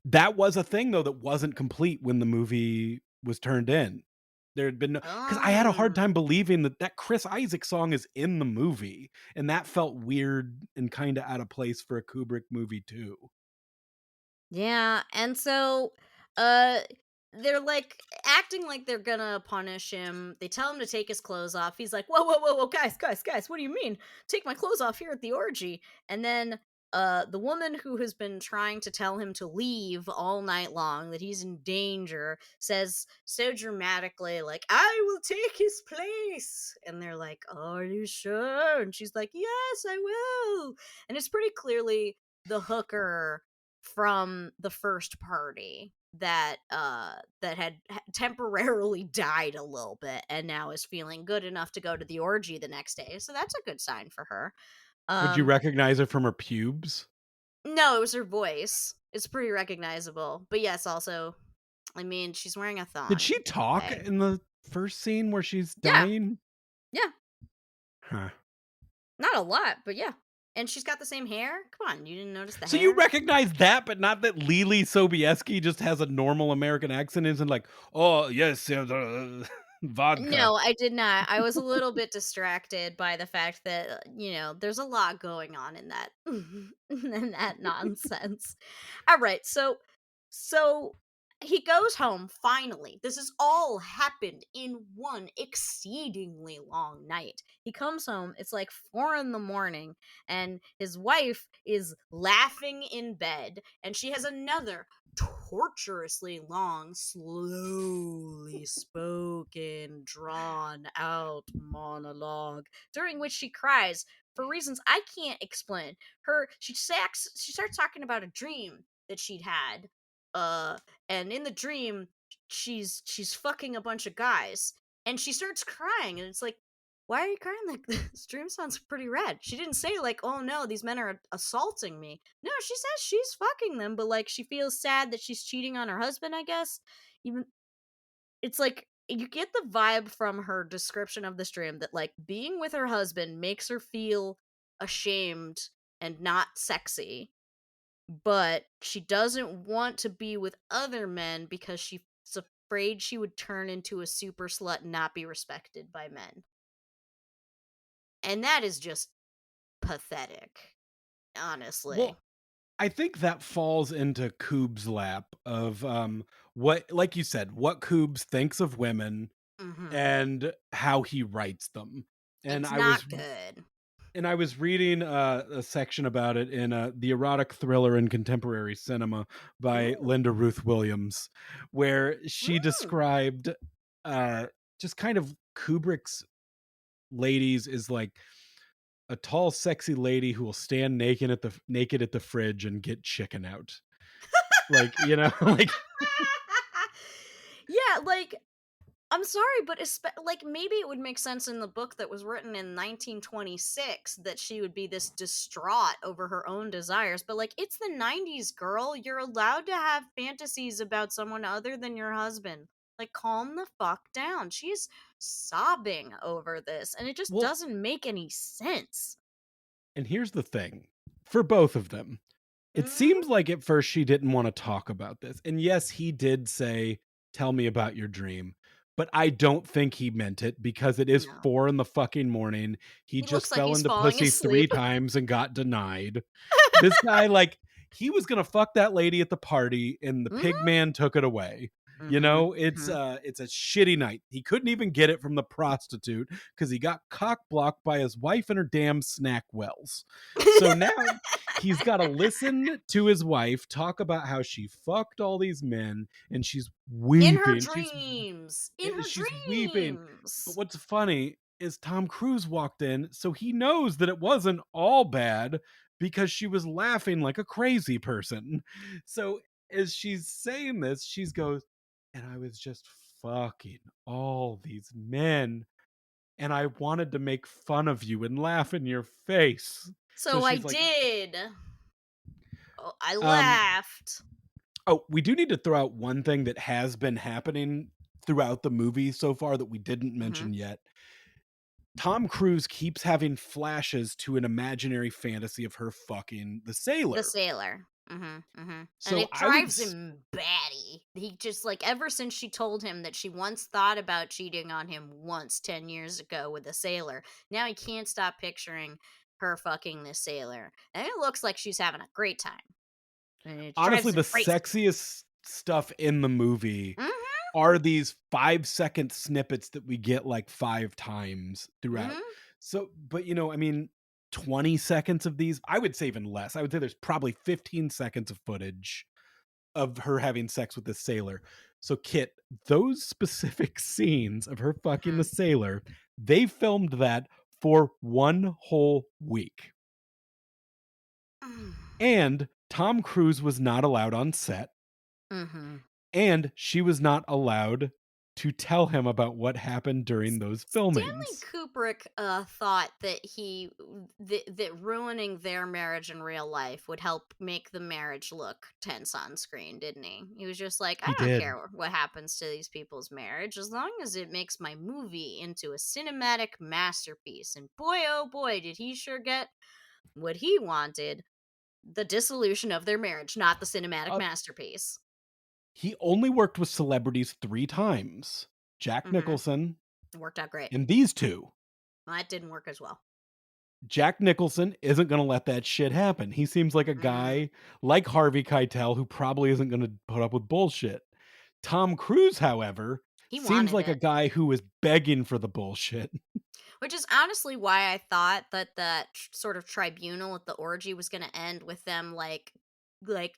that was a thing though that wasn't complete when the movie was turned in. There had been no because I had a hard time Oh. believing that that Chris Isaac song is in the movie, and that felt weird and kinda out of place for a Kubrick movie too. Yeah, and so, uh, they're like acting like they're gonna punish him. They tell him to take his clothes off. He's like, "Whoa, whoa, whoa, whoa, guys, guys, guys! What do you mean? Take my clothes off here at the orgy?" And then, the woman who has been trying to tell him to leave all night long, that he's in danger, says so dramatically, like, "I will take his place." And they're like, "Are you sure?" And she's like, "Yes, I will." And it's pretty clearly the hooker from the first party that had temporarily died a little bit and now is feeling good enough to go to the orgy the next day. So that's a good sign for her. Would you Um recognize her from her pubes? no, it was her voice. It's pretty recognizable. But yes, also, I mean, she's wearing a Did thong at she the end of the talk day. in the first scene where she's Yeah. dying? Yeah. Huh. Not a lot, but yeah. And she's got the same hair. Come on, you didn't notice the So you hair? recognize that, but not that Lily Sobieski just has a normal American accent, isn't like, "Oh, yes, vodka." No, I did not. I was a little bit distracted by the fact that, there's a lot going on in that in that nonsense. All right, so he goes home finally. This has all happened in one exceedingly long night. He comes home, it's like 4 in the morning, and his wife is laughing in bed, and she has another torturously long, slowly spoken, drawn out monologue during which she cries for reasons I can't explain. She starts talking about a dream that she'd had. Uh and in the dream she's fucking a bunch of guys and she starts crying and it's like, why are you crying like this? Dream sounds pretty rad. She didn't say like, oh no, these men are assaulting me. No, she says she's fucking them, but like she feels sad that she's cheating on her husband, I guess. Even it's like you get the vibe from her description of this dream that like being with her husband makes her feel ashamed and not sexy, but she doesn't want to be with other men because she's afraid she would turn into a super slut and not be respected by men. And that is just pathetic, honestly. Well, I think that falls into Coob's lap of, what like you said, what Coobs thinks of women Mhm. and how he writes them. And It's I was not good. and I was reading a section about it in the erotic thriller in contemporary cinema by Ooh. Linda Ruth Williams, where she Mm. described uh, just kind of Kubrick's ladies is like a tall, sexy lady who will stand naked at the fridge and get chicken out. Like, like Yeah, like I'm sorry, but like maybe it would make sense in the book that was written in 1926 that she would be this distraught over her own desires, but like it's the 90s, girl. You're allowed to have fantasies about someone other than your husband. Like calm the fuck down. She's sobbing over this and it just well, doesn't make any sense. and here's the thing for both of them. It Mhm. seems like at first she didn't wanna talk about this, and yes, he did say, "Tell me about your dream," but I don't think he meant it because it is No. 4 in the fucking morning. He He looks just like fell he's into falling pussy 3 asleep. times and got denied. This guy, like, he was gonna fuck that lady at the party, and the pig Mhm. man took it away. Mhm. Mhm. It's a shitty night. He couldn't even get it from the prostitute because he got cock blocked by his wife and her damn snack wells. So now he's gotta listen to his wife talk about how she fucked all these men, and she's In her weeping. dreams. In her She's weeping. But dreams. what's funny is Tom Cruise walked in, so he knows that it wasn't all bad because she was laughing like a crazy person. So as she's saying this, she's goes, and I was just fucking all these men. and I wanted to make fun of you and laugh in your face. So So I she's like, did. Oh, I um, laughed. oh, we do need to throw out one thing that has been happening throughout the movie so far that we didn't Mhm. mention yet. Tom Cruise keeps having flashes to an imaginary fantasy of her fucking the The sailor. sailor. Mhm, mhm. And So it I would drives him batty. He just like ever since she told him that she once thought about cheating on him once 10 years ago with a sailor, now he can't stop picturing her fucking this sailor. And it looks like she's having a great time. And it honestly, drives the him crazy. sexiest stuff in the movie Mhm. are these 5-second snippets that we get like 5 times throughout. Mhm. So, but I mean, 20 seconds of these, I would say even less. I would say there's probably 15 seconds of footage of her having sex with this sailor. So, Kit, those specific scenes of her fucking the Mhm. sailor, they filmed that for 1 whole week. And Tom Cruise was not allowed on set, Mhm. and she was not allowed to tell him about what happened during those Stanley filmings. Kubrick thought that that ruining their marriage in real life would help make the marriage look tense on screen, didn't he? He was just like, I He don't did. care what happens to these people's marriage as long as it makes my movie into a cinematic masterpiece. And boy, oh boy, did he sure get what he wanted: the dissolution of their marriage, not the cinematic Uh, masterpiece. he only worked with celebrities 3 times. Jack Hmm. Nicholson Worked out great. and these 2. That didn't work as well. Jack Nicholson isn't gonna let that shit happen. He seems like a Mm, guy like Harvey Keitel who probably isn't gonna put up with bullshit. Tom Cruise, however, he seems wanted like a it. guy who is begging for the bullshit. Which is honestly why I thought that sort of tribunal at the orgy was gonna end with them, like,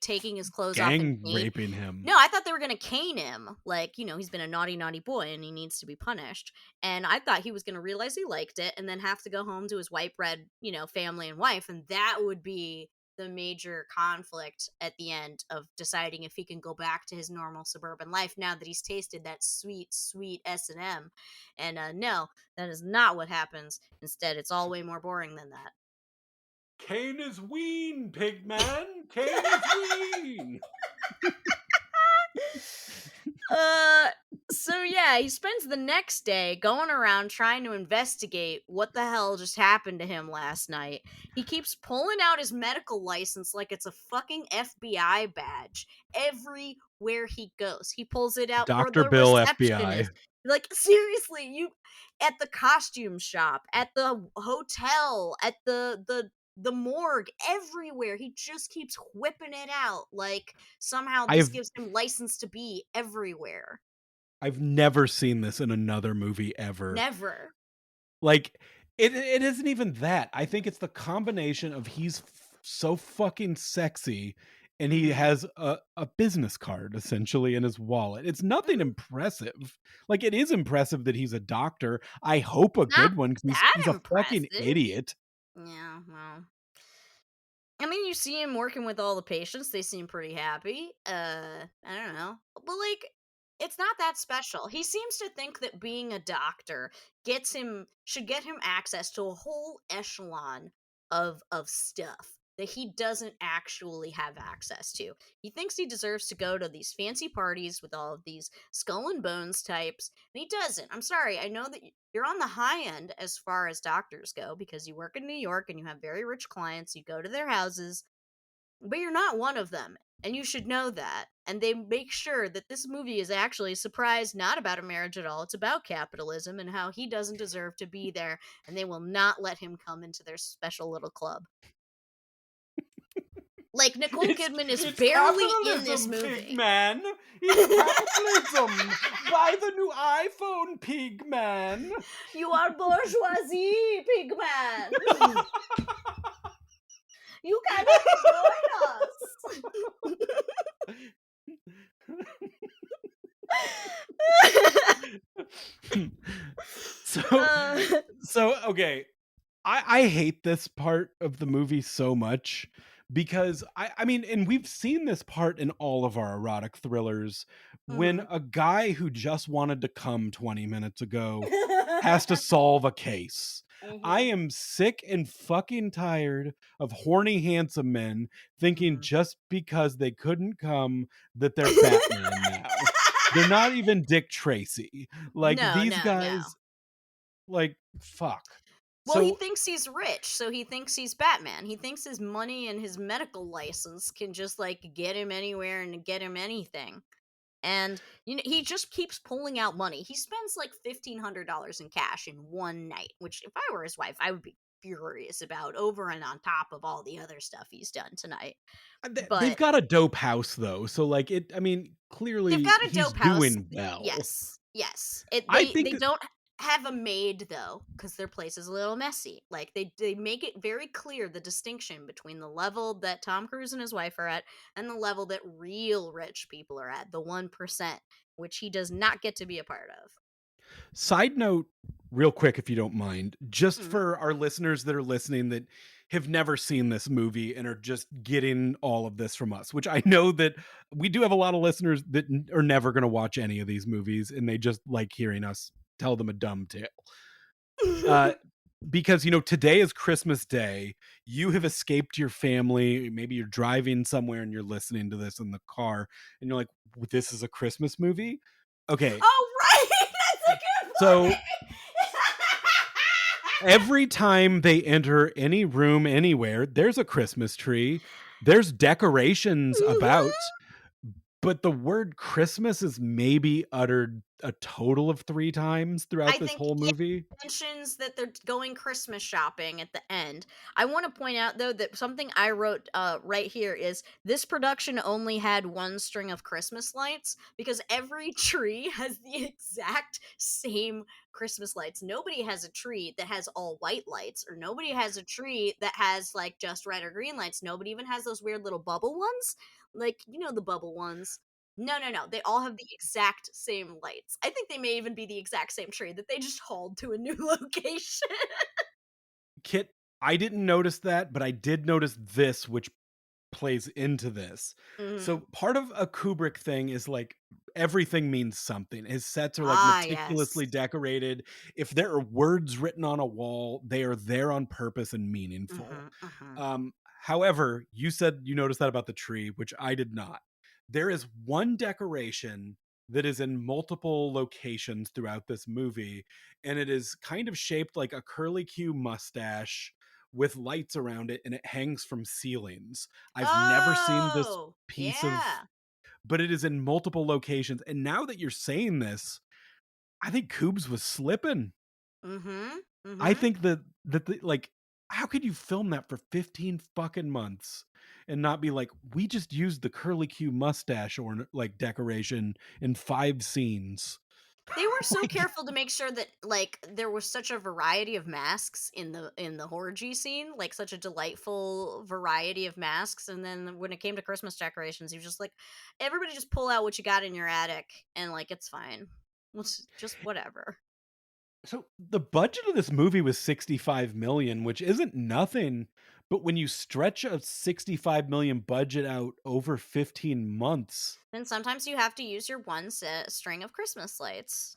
taking his clothes off and Gang cane. raping him. No, I thought they were gonna cane him, like, he's been a naughty, naughty boy and he needs to be punished, and I thought he was gonna realize he liked it and then have to go home to his white bread, family and wife, and that would be the major conflict at the end of deciding if he can go back to his normal suburban life now that he's tasted that sweet, sweet S&M, no, that is not what happens. Instead, it's all way more boring than that. Cane is ween, pigman. Cane is ween. uh so yeah, he spends the next day going around trying to investigate what the hell just happened to him last night. He keeps pulling out his medical license like it's a fucking FBI badge everywhere he goes. He pulls it out for Dr. the Bill FBI. receptionist. Like, seriously, you at the costume shop, at the hotel, at the morgue, everywhere. He just keeps whipping it out like somehow this I've gives him license to be everywhere. I've never seen this in another movie ever. Never. Like, it isn't even that. I think it's the combination of he's so fucking sexy, and he Mhm. has a business card essentially in his wallet. It's nothing Mhm. impressive. Like, it is impressive that he's a doctor. I hope a Not good one because he's that he's a fucking impressive. idiot. Yeah, well, I mean, you see him working with all the patients, they seem pretty happy. I don't know. But like it's not that special. He seems to think that being a doctor gets him should get him access to a whole echelon of stuff that he doesn't actually have access to. He thinks he deserves to go to these fancy parties with all of these skull and bones types, and he doesn't. I'm sorry. I know that you're on the high end as far as doctors go because you work in New York and you have very rich clients. You go to their houses, but you're not one of them. And you should know that. And they make sure that this movie is actually a surprise, not about a marriage at all. It's about capitalism and how he doesn't deserve to be there. And they will not let him come into their special little club. Like, Nicole It's Kidman is it's barely in this capitalism, movie. pigman. It's capitalism. Buy the new iPhone, pigman. You are bourgeoisie, pigman. You cannot join so us. so okay. I hate this part of the movie so much because I mean, and we've seen this part in all of our erotic thrillers when Mhm. a guy who just wanted to come 20 minutes ago has to solve a case. I Mhm. am sick and fucking tired of horny handsome men thinking Mhm. just because they couldn't come that they're Batman now. They're not even Dick Tracy. Like No, these no, no. guys, like fuck. Well, he So thinks he's rich, so he thinks he's Batman. He thinks his money and his medical license can just like get him anywhere and get him anything. And he just keeps pulling out money. He spends like $1,500 in cash in one night, which if I were his wife, I would be furious about over and on top of all the other stuff he's done tonight. they've But got a dope house though. So like it I mean, they've clearly got a he's dope house. doing well. Yes, yes. It I they think don't have a maid though, because their place is a little messy. Like they make it very clear the distinction between the level that Tom Cruise and his wife are at and the level that real rich people are at, the 1%, which he does not get to be a part of. side note, real quick, if you don't mind, just Mhm. for our listeners that are listening that have never seen this movie and are just getting all of this from us, which I know that we do have a lot of listeners that are never going to watch any of these movies and they just like hearing us tell them a dumb tale. Uh, because today is Christmas Day. You have Mhm. escaped your family. Maybe you're driving somewhere and you're listening to this in the car, and you're like, "This is a Christmas movie." Okay, Oh, right! That's a good so point! every time they enter any room anywhere, there's a Christmas tree. There's decorations about, Mhm. but the word Christmas is maybe uttered a total of 3 times throughout I this think, whole yeah, movie. mentions that they're going Christmas shopping at the end. I want to point out though that something I wrote right here is this production only had one string of Christmas lights because every tree has the exact same Christmas lights. Nobody has a tree that has all white lights, or nobody has a tree that has like just red or green lights. Nobody even has those weird little bubble ones. Like, the bubble ones. No, no, no. They all have the exact same lights. I think they may even be the exact same tree that they just hauled to a new location. Kit, I didn't notice that, but I did notice this, which plays into this. So Mhm. part of a Kubrick thing is like everything means something. His sets are like Ah, yes. meticulously decorated. If there are words written on a wall, they are there on purpose and meaningful. Mhm, mhm. However, you said you noticed that about the tree, which I did not. There is one decoration that is in multiple locations throughout this movie, and it is kind of shaped like a curly Q mustache with lights around it, and it hangs from ceilings. I've never seen this Oh, piece of, yeah. but it is in multiple locations. And now that you're saying this, I think Coobs was slipping. Mhm, I mhm. think like, how could you film that for 15 fucking months and not be like, we just used the curly Q mustache or like decoration in 5 scenes? They were so Like, careful to make sure that like there was such a variety of masks in the orgy scene, like such a delightful variety of masks. And then when it came to Christmas decorations, he was just like, everybody just pull out what you got in your attic, and like it's fine. It's just whatever. so the budget of this movie was 65 million, which isn't nothing, but when you stretch a 65 million budget out over 15 months, And sometimes you have to use your one set string of Christmas lights.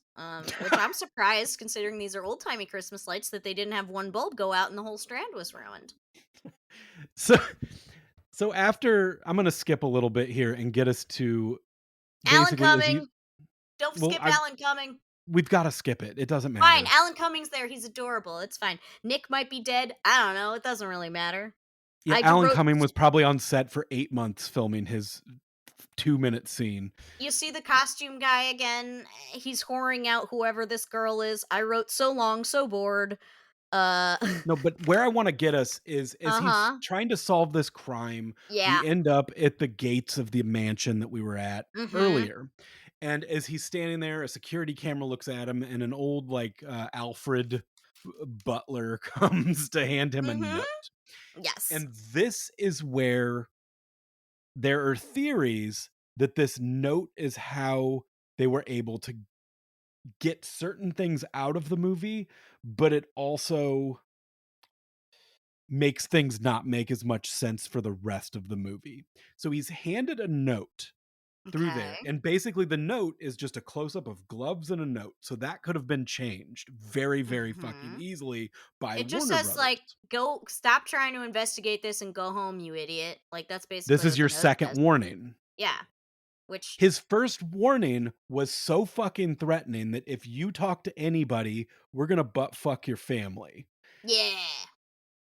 Which I'm surprised considering these are old timey Christmas lights that they didn't have one bulb go out and the whole strand was ruined. so so after I'm going to skip a little bit here and get us to Alan basically as you Cumming! Don't well skip I Alan Cumming. we've got to skip it. It doesn't Fine, matter. Alan Cumming's there, he's adorable, it's fine. Nick might be dead, I don't know, it doesn't really matter. Yeah, I d Alan wrote Cumming was probably on set for 8 months filming his 2-minute scene. You see the costume guy again, he's whoring out whoever this girl is. I wrote, "So long, so bored." Uh No, but where I wanna get us is as he's Uh-huh. trying to solve this crime, we Yeah. end up at the gates of the mansion that we were at Mhm. earlier, and as he's standing there, a security camera looks at him, and an old, like, Alfred butler comes to hand him a Mhm. note, Yes. and this is where there are theories that this note is how they were able to get certain things out of the movie, but it also makes things not make as much sense for the rest of the movie. So he's handed a note through there, Okay. and basically the note is just a close up of gloves and a note. So that could have been changed very, very fucking Hmm. easily by It just Warner says Brothers. like, "Go, stop trying to investigate this and go home, you idiot." Like that's This basically is what the your note second says. warning. Yeah. Which, His first warning was so fucking threatening that if you talk to anybody, we're gonna butt fuck your family. yeah,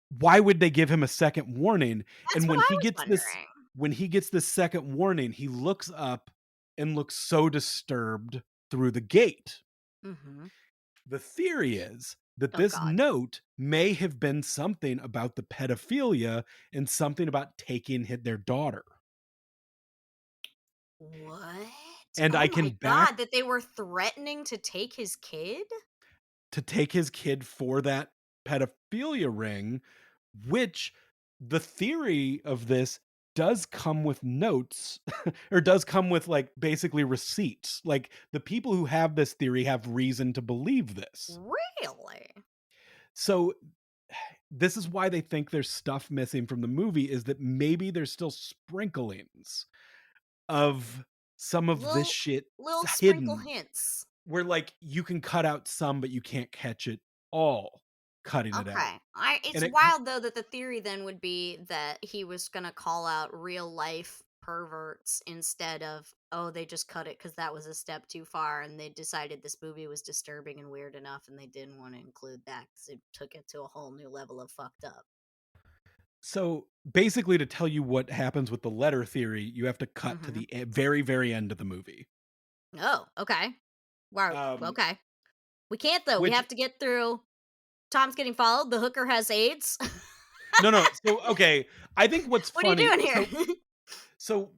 Why would they give him a second warning? that's And what I was wondering. when he gets this second warning, he looks up and looks so disturbed through the gate. Hmm. The theory is that Oh this God. note may have been something about the pedophilia and something about taking their daughter. What? And Oh I my can back God! That they were threatening to take his kid? to take his kid for that pedophilia ring, which the theory of this does come with notes or does come with like basically receipts. Like the people who have this theory have reason to believe this. Really? So this is why they think there's stuff missing from the movie, is that maybe there's still sprinklings of some of this Little shit little sprinkle hidden, hints. where like you can cut out some but you can't catch it all cutting it out. Okay. I And It's it wild though that the theory then would be that he was gonna call out real life perverts instead of, oh, they just cut it because that was a step too far and they decided this movie was disturbing and weird enough and they didn't want to include that because it took it to a whole new level of fucked up. so basically, to tell you what happens with the letter theory, you have to cut to Mm-hmm. the very, very end of the movie. Oh, okay. Wow. Um, Okay. We can't though. We which have to get through. Tom's getting followed. The hooker has AIDS. no, no. So okay, I think what's What are you funny. doing here? So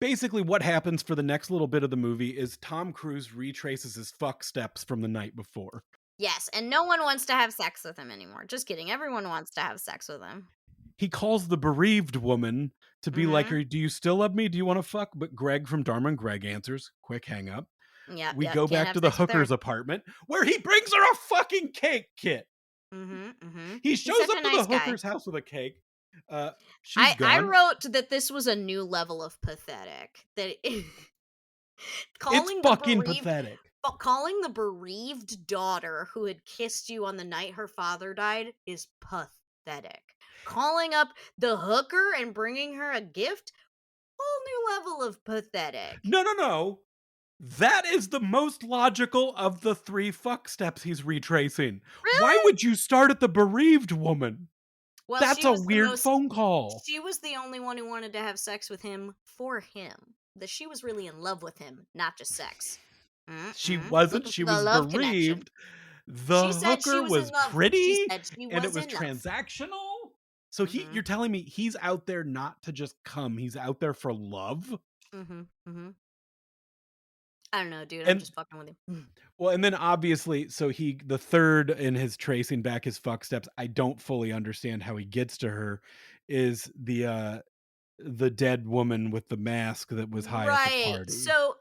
basically, what happens for the next little bit of the movie is Tom Cruise retraces his fuck steps from the night before. Yes, and no one wants to have sex with him anymore. Just kidding. Everyone wants to have sex with him. He calls the bereaved woman to be like, Mhm. "Her, do you still love me? Do you want to fuck?" But Greg from Dharma and Greg answers, "Quick hang up." Yep, We yep. go Can't back have to the sex with her. hooker's apartment where he brings her a fucking cake kit. Mhm. Mhm. He He's shows such up a to the nice guy. hooker's house with a cake. She's I gone. wrote that this was a new level of pathetic. That It's calling the fucking bereaved pathetic. calling the bereaved daughter who had kissed you on the night her father died is pathetic. Calling up the hooker and bringing her a gift, whole new level of pathetic. No, no, no. That is the most logical of the three fuck steps he's retracing. Why Really? would you start at the bereaved woman? Well, That's a weird phone call. she was the only one who wanted to have sex with him for him. That she was really in love with him, not just sex. She Mm-mm. wasn't, Looking she for the was love connection. bereaved. The She said she hooker was in was love. She pretty said she and it was was in love. transactional. So Mhm. you're telling me he's out there not to just come, he's out there for love? Mhm. Mhm. I don't know, dude. I'm And just fucking with you. well, and then obviously, so the third in his tracing back his fuck steps, I don't fully understand how he gets to her, is the dead woman with the mask that was high at the Right. party.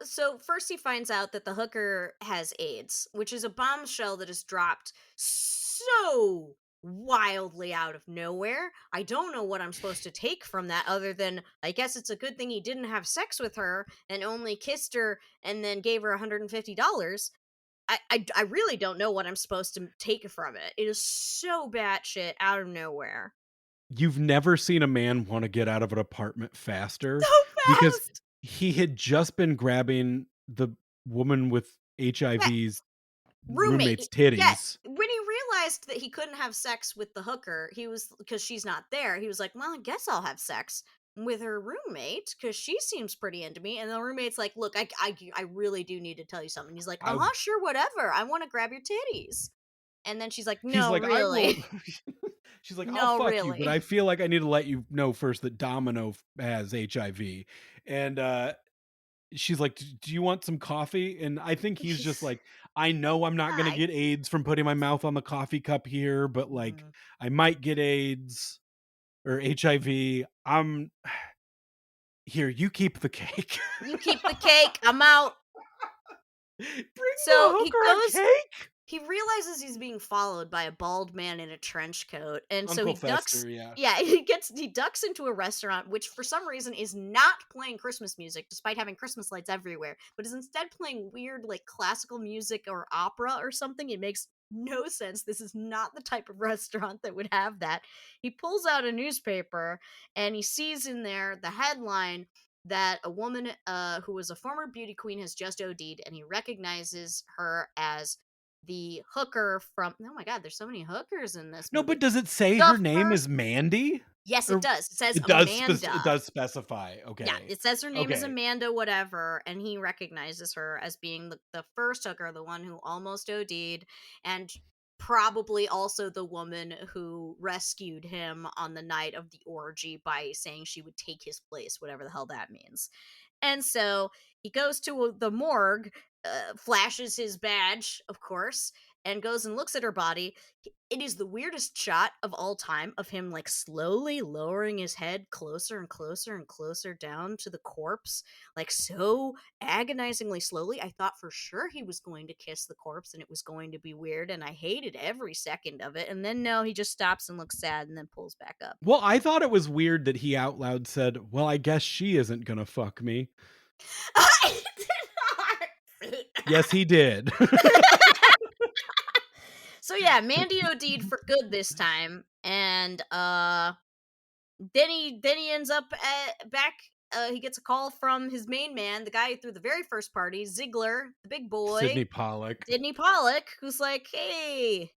So first he finds out that the hooker has AIDS, which is a bombshell that is dropped so wildly out of nowhere. I don't know what I'm supposed to take from that other than I guess it's a good thing he didn't have sex with her and only kissed her and then gave her $150. I really don't know what I'm supposed to take from it. It is so batshit out of nowhere. You've never seen a man wanna get out of an apartment faster So because fast. he had just been grabbing the woman with HIV's roommate's Yeah, titties. when he realized that he couldn't have sex with the hooker, he was because she's not there. He was like, "Well, I guess I'll have sex with her roommate because she seems pretty into me." And the roommate's like, "Look, I really do need to tell you something." He's like, "Uh I huh, sure, whatever. I want to grab your titties." And then she's like, He's "No, like, "I really, will." She's like, "I'll no, fuck you, but I really." feel like I need to let you know first that Domino has HIV." And, she's like, Do you want some coffee?" And I think he's just like, "I know I'm not gonna Hi. get AIDS from putting my mouth on the coffee cup here, but, like, Mhm. I might get AIDS or HIV. I'm here, you keep the cake." You keep the cake. I'm out. Brings the So he hooker a goes cake? he realizes he's being followed by a bald man in a trench coat, and so Uncle he ducks. Fester, yeah. Yeah, he ducks into a restaurant, which for some reason is not playing Christmas music, despite having Christmas lights everywhere, but is instead playing weird like classical music or opera or something. It makes no sense. This is not the type of restaurant that would have that. He pulls out a newspaper and he sees in there the headline that a woman who was a former beauty queen has just OD'd, and he recognizes her as the hooker from. Oh my god, there's so many hookers in this No, but movie. does it say The her name is first Mandy? Yes, it Or does. It says it Amanda. does specify. Yeah, Okay. it says her name is Okay. Amanda whatever, and he recognizes her as being the first hooker, the one who almost OD'd, and probably also the woman who rescued him on the night of the orgy by saying she would take his place, whatever the hell that means. And so he goes to the morgue, flashes his badge, of course, and goes and looks at her body. It is the weirdest shot of all time of him like slowly lowering his head closer and closer and closer down to the corpse, like so agonizingly slowly. I thought for sure he was going to kiss the corpse and it was going to be weird, and I hated every second of it. And then no, he just stops and looks sad and then pulls back up. Well, I thought it was weird that he out loud said, "Well, I guess she isn't gonna fuck me." I did not say Yes, he did. that. So yeah, Mandy OD'd for good this time, and then he ends up back. He gets a call from his main man, the guy who threw the very first party, Ziegler, the big boy, Sidney Pollock. Sidney Pollock, who's like, "Hey,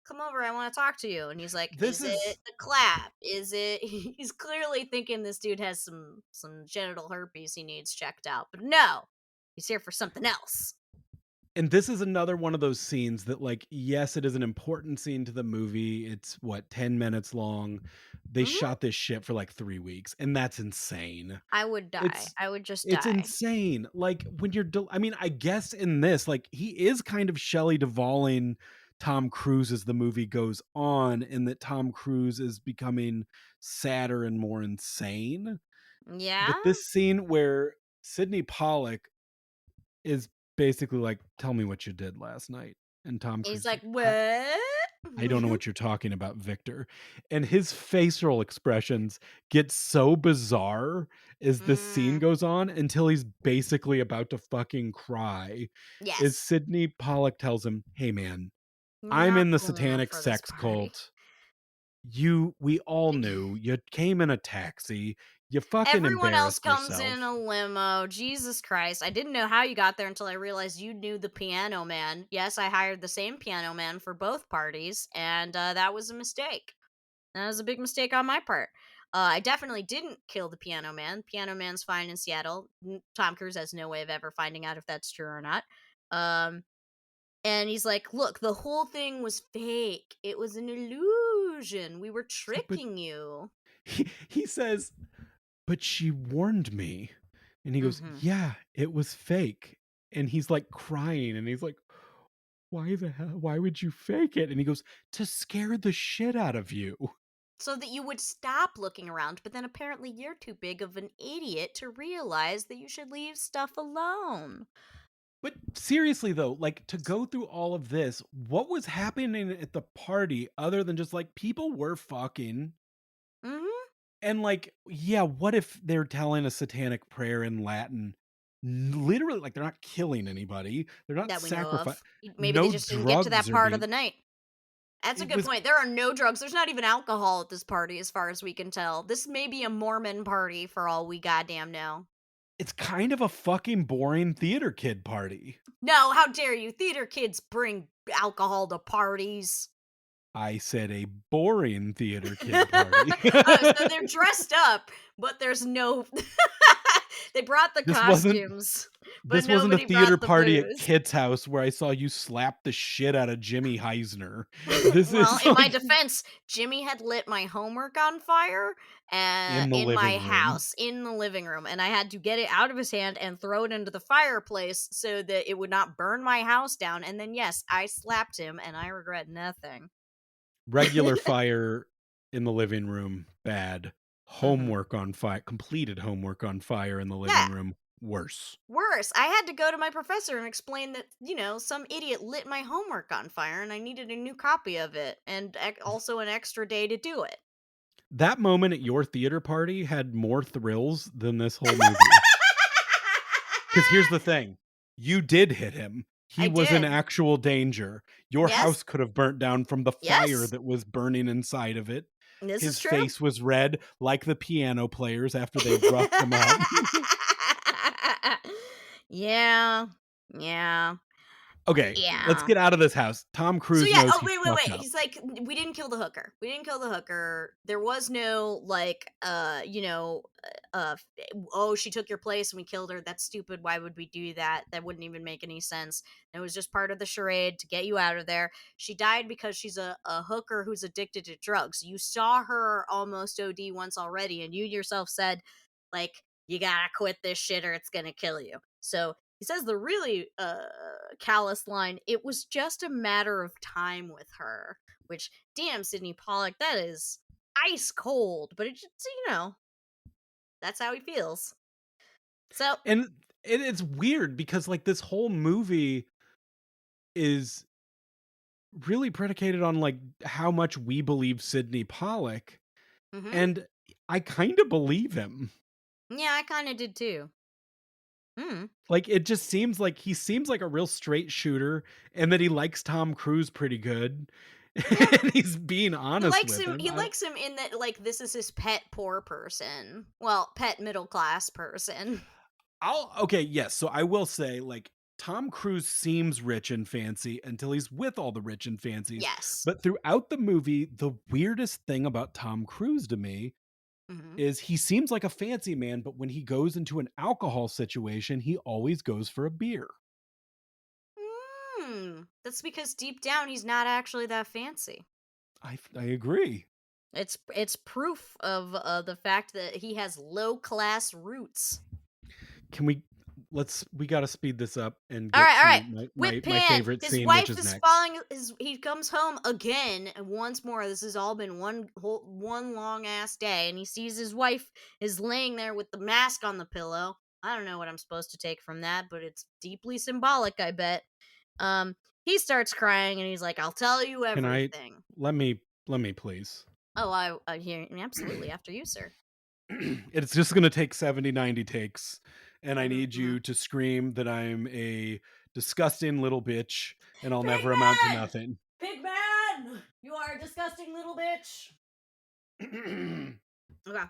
come over, I want to talk to you." And he's like, This "Is it is the clap? Is it?" He's clearly thinking this dude has some genital herpes he needs checked out, but no, he's here for something else. and this is another one of those scenes that, like, yes, it is an important scene to the movie. It's what, 10 minutes long. They Hmm. shot this shit for like 3 weeks, and that's insane. I would die. It's I would just it's die. insane. Like, when you're I mean, I guess in this, like, he is kind of Shelley Duvall Tom Cruise as the movie goes on, and that Tom Cruise is becoming sadder and more insane. Yeah. But this scene where Sidney Pollock is basically like, "Tell me what you did last night." And Tom He's Cruise is like, like, "What?" I don't know what you're talking about, Victor." And his facial expressions get so bizarre as the scene Mm, goes on until he's basically about to fucking cry. As yes. Sidney Pollock tells him, "Hey man, You're I'm not in the cool enough satanic for this sex party. cult. We all knew. You came in a taxi. You fucking Everyone else embarrassed comes in yourself." a limo. Jesus Christ. I didn't know how you got there until I realized you knew the piano man. Yes, I hired the same piano man for both parties, and that was a mistake. That was a big mistake on my part. I definitely didn't kill the piano man. Piano man's fine in Seattle. Tom Cruise has no way of ever finding out if that's true or not. Um, And he's like, "Look, the whole thing was fake. It was an illusion. We were He's like, "But," tricking you." he says, "But she warned me." And he goes, Mhm. "Yeah, it was fake." And he's like crying, and he's like, "Why the hell? Why would you fake it?" And he goes, "To scare the shit out of you." So that you would stop looking around, but then apparently you're too big of an idiot to realize that you should leave stuff alone. But seriously though, like, to go through all of this, what was happening at the party other than just like people were fucking? Mhm. And like, yeah, what if they're telling a satanic prayer in Latin? Literally, like, they're not killing anybody. They're not That we know sacrifice. of. Maybe they No just didn't get to drugs that are part of being. the night. That's a It good was. point. There are no drugs. There's not even alcohol at this party, as far as we can tell. This may be a Mormon party for all we goddamn know. It's kind of a fucking boring theater kid party. No, how dare you? Theater kids bring alcohol to parties. I said a boring theater kid party. Oh, so they're dressed up, but there's no. They brought the This wasn't costumes, but this wasn't a nobody theater brought the party at booze. Kit's house where I saw you slap the shit out of Jimmy Heisner. This Well, is in my like defense, Jimmy had lit my homework on fire in the in my living room. house in the living room, and I had to get it out of his hand and throw it into the fireplace so that it would not burn my house down. And then, yes, I slapped him, and I regret nothing. Regular fire in the living room, bad. Hmm. Homework on fire, completed homework on fire in the living Yeah, room. Worse. Worse, I had to go to my professor and explain that, some idiot lit my homework on fire and I needed a new copy of it and also an extra day to do it. That moment at your theater party had more thrills than this whole movie. Because here's the thing, you did hit him. He I was in did. actual danger. Your Yes. house could have burnt down from the fire Yes. that was burning inside of it. This is His true. face was red like the piano players after they've roughed him up. Yeah. Yeah. Okay, let's Yeah. get out of this house. Tom So Cruise yeah, knows oh he wait. fucked up. He's like, we didn't kill the hooker. We didn't kill the hooker. There was no like oh, she took your place and we killed her. That's stupid. Why would we do that? That wouldn't even make any sense. It was just part of the charade to get you out of there. She died because she's a hooker who's addicted to drugs. You saw her almost OD once already, and you yourself said, like, you gotta quit this shit or it's gonna kill you. So he says the really callous line, it was just a matter of time with her. Which, damn, Sidney Pollack, that is ice cold. But it just, that's how he feels. So, And it's weird because, like, this whole movie is really predicated on, like, how much we believe Sidney Pollack, hmm and I kinda believe him. yeah, I kind of did too. Mm. Like, it just seems like he seems like a real straight shooter and that he likes Tom Cruise pretty good, Yeah, and he's being he honest likes with him. him. He likes him in that, like, this is his pet poor person. Well, pet middle class person. Okay, yes, so I will say, like, Tom Cruise seems rich and fancy until he's with all the rich and fancies, Yes. but throughout the movie, the weirdest thing about Tom Cruise to me hmm is he seems like a fancy man, but when he goes into an alcohol situation, he always goes for a beer. That's because deep down he's not actually that fancy. I agree. It's proof of the fact that he has low class roots. Can we gotta speed this up and All get right, all right. to Whip my pan. favorite His scene, which wife is is next. falling. He comes home again and once more. This has all been one long ass day, and he sees his wife is laying there with the mask on the pillow. I don't know what I'm supposed to take from that, but it's deeply symbolic, I bet. Um, he starts crying and he's like, "I'll tell you Can I everything." let me please. Oh, I hear absolutely after you, sir. It's just gonna take 70, 90 takes, and I need hmm you to scream that I'm a disgusting little bitch and I'll never amount to Pigman! nothing. Pigman! You are a disgusting little bitch. Okay.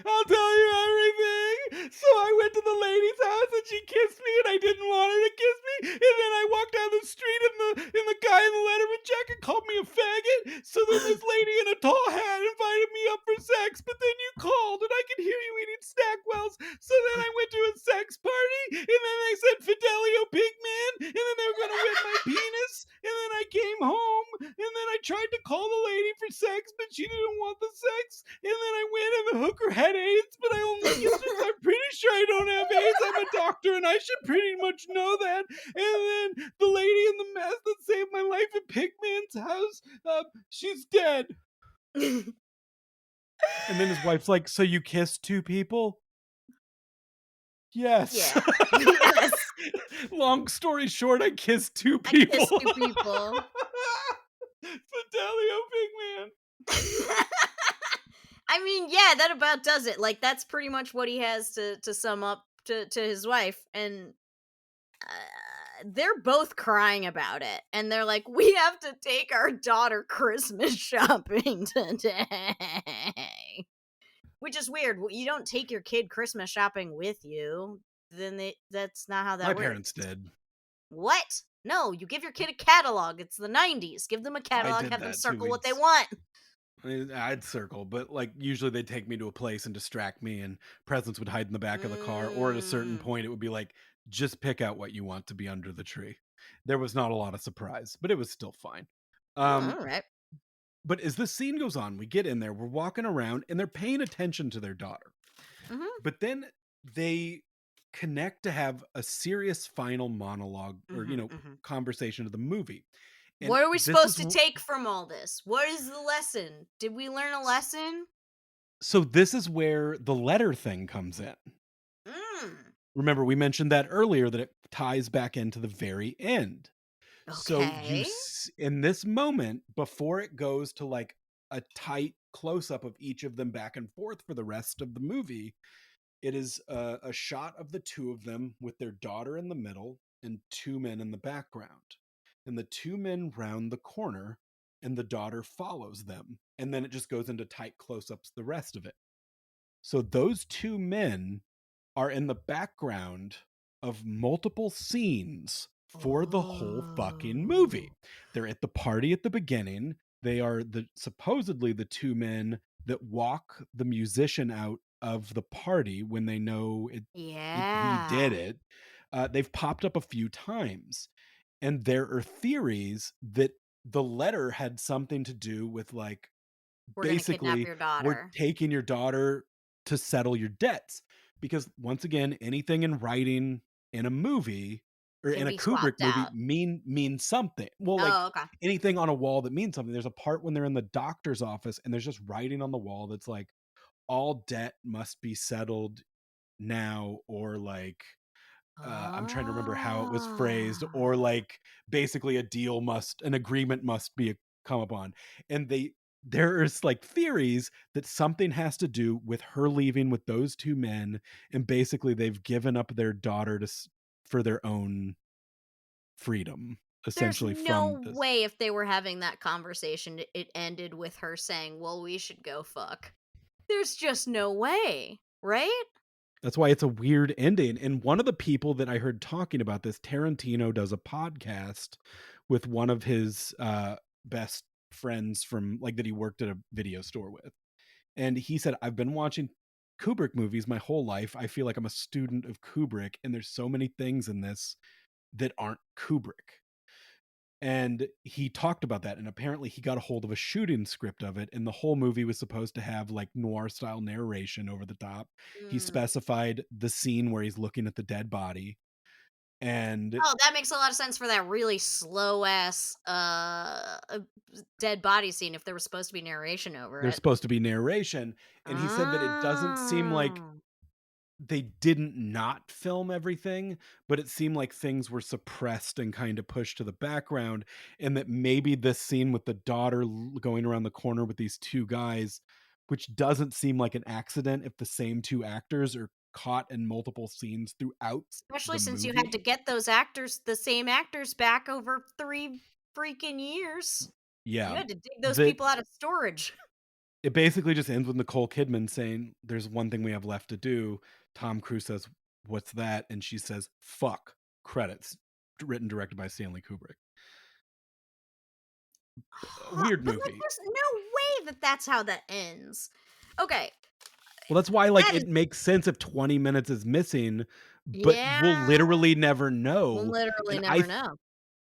I'll tell you everything. So I went to the lady's house and she kissed me and I didn't want her to kiss me. And then I walked down the street and the guy in the Letterman jacket called me a faggot. So then this lady in a tall hat invited me up for sex. But then you called and I could hear you eating Stackwells. So then I went to a sex party and then they said Fidelio pigman and then they were gonna whip my penis. And then I came home and then I tried to call the lady for sex, but she didn't want the sex. And then I went and the hooker had AIDS, but I only kissed her, so I'm pretty sure I don't have AIDS. I'm a doctor and I should pretty much know that. And then the lady in the mess that saved my life at Pigman's house, she's dead. And then his wife's like, "So you kissed two people?" Yes. Yeah. Yes. Long story short, I kissed two I people. kissed 2 people. Fidelio Pigman. I mean, yeah, that about does it. Like, that's pretty much what he has to sum up to his wife, and they're both crying about it, and they're like, "We have to take our daughter Christmas shopping today," which is weird. You don't take your kid Christmas shopping with you. That's not how My that parents works. did. What? No, you give your kid a catalog. It's the 90s. Give them a I catalog, did have them that too. circle what they want. I'd circle, but like usually they'd take me to a place and distract me, and presents would hide in the back of the car. Or at a certain Mm. point, it would be like, just pick out what you want to be under the tree. There was not a lot of surprise, but it was still fine. Oh, Um, all right. but as the scene goes on, we get in there, we're walking around, and they're paying attention to their daughter. Mm-hmm. But then they connect to have a serious final monologue or, Mm-hmm. Mm-hmm. conversation of the movie. And What are we this supposed is to take from all this? What is the lesson? Did we learn a lesson? so this is where the letter thing comes in. Mm. Remember, we mentioned that earlier that it ties back into the very end. So Okay. in this moment, before it goes to like a tight close up of each of them back and forth for the rest of the movie, it is a shot of the two of them with their daughter in the middle and two men in the background. And the two men round the corner and the daughter follows them. And then it just goes into tight close ups the rest of it. So those two men are in the background of multiple scenes for the whole fucking movie. Oh. They're at the party at the beginning. They are the supposedly the two men that walk the musician out of the party when they know he did Yeah. it. They've popped up a few times, and there are theories that the letter had something to do with like We're gonna kidnap basically, your we're daughter. taking your daughter to settle your debts. Because once again, anything in writing in a movie or Can in a be Kubrick swapped movie out. means something. Well, like Oh, okay. anything on a wall that means something. There's a part when they're in the doctor's office and there's just writing on the wall that's like, all debt must be settled now, or like I'm trying to remember how it was phrased, or Ah. like basically an agreement must be come upon. And there's like theories that something has to do with her leaving with those two men, and basically they've given up their daughter for their own freedom, There's essentially from no this. way if they were having that conversation, it ended with her saying, "Well, we should go fuck." There's just no way, right? That's why it's a weird ending. And one of the people that I heard talking about this, Tarantino does a podcast with one of his best friends from like that he worked at a video store with. And he said, I've been watching Kubrick movies my whole life. I feel like I'm a student of Kubrick, and there's so many things in this that aren't Kubrick. And he talked about that, and apparently he got a hold of a shooting script of it, and the whole movie was supposed to have like noir style narration over the top. He Mm. specified the scene where he's looking at the dead body, and Oh, that makes a lot of sense for that really slow ass dead body scene if there was supposed to be narration over there's it. supposed to be narration. And he said that it doesn't seem like Oh. they didn't not film everything, but it seemed like things were suppressed and kind of pushed to the background, and that maybe this scene with the daughter going around the corner with these two guys, which doesn't seem like an accident if the same two actors are caught in multiple scenes throughout Especially the since you had to movie. get those actors, the same actors, back over 3 freaking years. You Yeah. had to dig those That people out of storage. it basically just ends with Nicole Kidman saying, "There's one thing we have left to do." Tom Cruise says, "What's that?" And she says, "Fuck." Credits. Written directed by Stanley Kubrick. Huh, Weird but, like, movie. there's no way that that's how that ends. Okay, Well, that's why, like, that is it makes sense if 20 minutes is missing, but we'll yeah, literally never we'll know, literally and never know.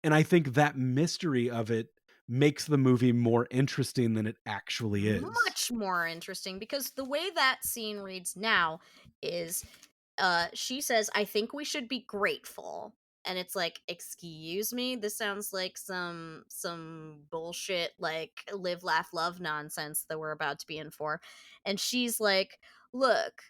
I think that mystery of it makes the movie more interesting than it actually is. Much more interesting because the way that scene reads now is she says, "I think we should be grateful." And it's like, "Excuse me? This sounds like some bullshit like live laugh love nonsense that we're about to be in for." And she's like, "Look,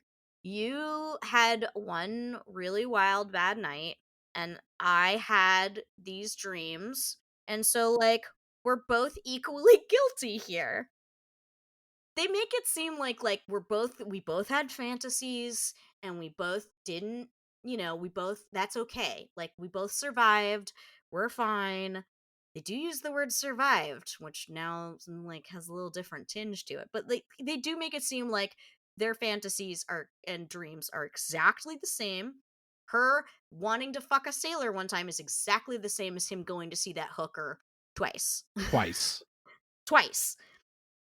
you had one really wild bad night and I had these dreams. And so like we're both equally guilty here." They make it seem like we both had fantasies and we both didn't, we both that's okay. Like we both survived. We're fine. They do use the word survived, which now like has a little different tinge to it. But they do make it seem like their fantasies are and dreams are exactly the same. Her wanting to fuck a sailor one time is exactly the same as him going to see that hooker twice. Twice. Twice.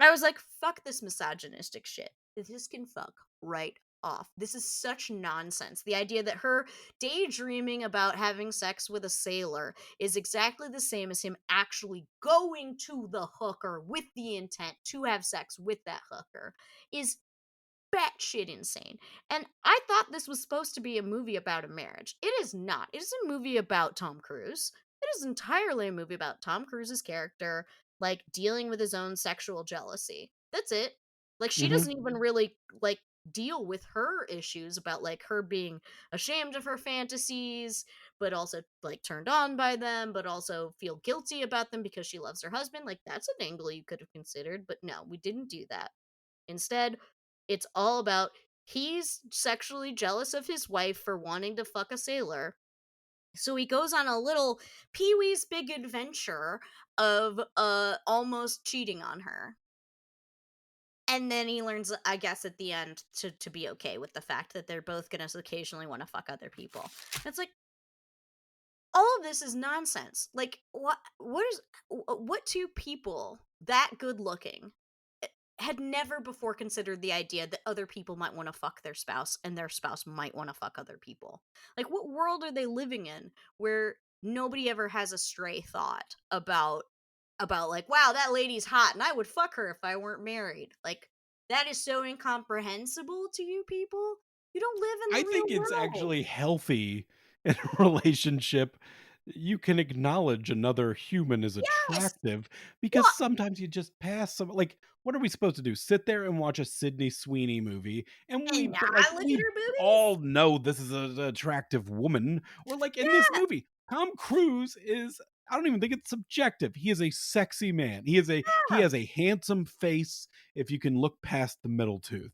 I was like, fuck this misogynistic shit. This can fuck right off. This is such nonsense. The idea that her daydreaming about having sex with a sailor is exactly the same as him actually going to the hooker with the intent to have sex with that hooker is batshit insane. And I thought this was supposed to be a movie about a marriage. It is not. It is a movie about Tom Cruise. It is entirely a movie about Tom Cruise's character, like dealing with his own sexual jealousy. That's it. Like she Mhm. doesn't even really like deal with her issues about like her being ashamed of her fantasies, but also like turned on by them, but also feel guilty about them because she loves her husband. Like that's an angle you could have considered, but no, we didn't do that. Instead, it's all about he's sexually jealous of his wife for wanting to fuck a sailor. So he goes on a little Pee Wee's Big Adventure of almost cheating on her. And then he learns, I guess, at the end to be okay with the fact that they're both gonna occasionally want to fuck other people. It's like all of this is nonsense. Like what two people that good looking had never before considered the idea that other people might want to fuck their spouse and their spouse might want to fuck other people. Like, what world are they living in where nobody ever has a stray thought about like, wow, that lady's hot and I would fuck her if I weren't married. Like, that is so incomprehensible to you people. You don't live in I the real think it's world. actually healthy in a relationship. You can acknowledge another human is Yes. attractive because Well, sometimes you just pass some like what are we supposed to do? Sit there and watch a Sydney Sweeney movie and and I look at we her all boobies. know this is an attractive woman or like in this Yeah. movie Tom Cruise is I don't even think it's subjective. He is a sexy man. He Yeah. has a handsome face if you can look past the middle tooth.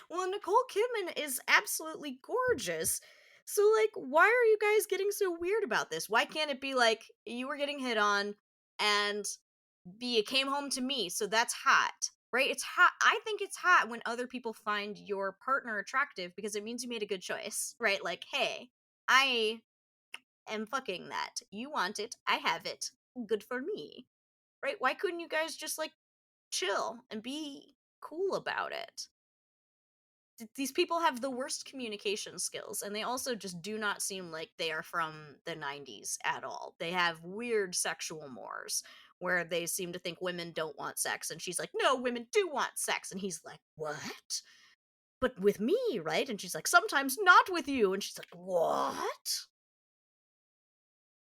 Well, Nicole Kidman is absolutely gorgeous. So, like, why are you guys getting so weird about this? Why can't it be like you were getting hit on and B, it came home to me, so that's hot, right? It's hot. I think it's hot when other people find your partner attractive because it means you made a good choice, right? Like, hey, I am fucking that. You want it, I have it. Good for me, right? Why couldn't you guys just like chill and be cool about it? These people have the worst communication skills and they also just do not seem like they are from the 90s at all. They have weird sexual mores where they seem to think women don't want sex and she's like, "No, women do want sex." And he's like, "What? But with me, right?" And she's like, "Sometimes not with you." And she's like, "What?"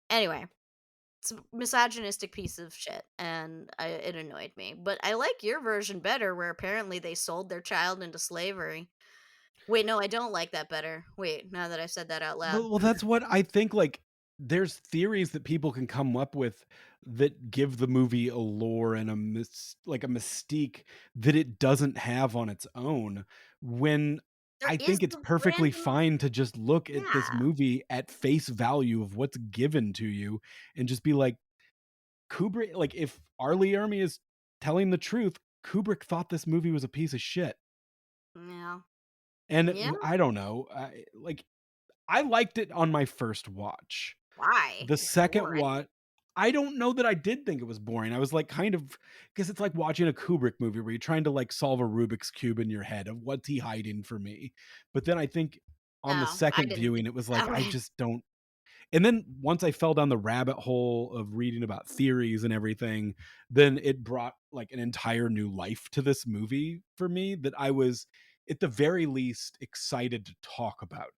Anyway, it's a misogynistic piece of shit and it annoyed me. But I like your version better where apparently they sold their child into slavery. Wait, no, I don't like that better. Wait, now that I've said that out loud. Well, that's what I think, like, there's theories that people can come up with that give the movie a lore and a mystique that it doesn't have on its own, when There I is think it's the perfectly random. fine to just look at this Yeah. movie at face value of what's given to you and just be like, Kubrick like, if R. Lee Ermey is telling the truth, Kubrick thought this movie was a piece of shit, Yeah. and Yeah? I don't know, I liked it on my first watch. Why? The It's second boring. watch I don't know that I did think it was boring. I was, like, kind of because it's like watching a Kubrick movie where you're trying to, like, solve a Rubik's Cube in your head of what's he hiding for me. But then I think on the No, I second didn't think viewing, it was that like, I way. just don't and then once I fell down the rabbit hole of reading about theories and everything, then it brought, like, an entire new life to this movie for me that I was, at the very least, excited to talk about,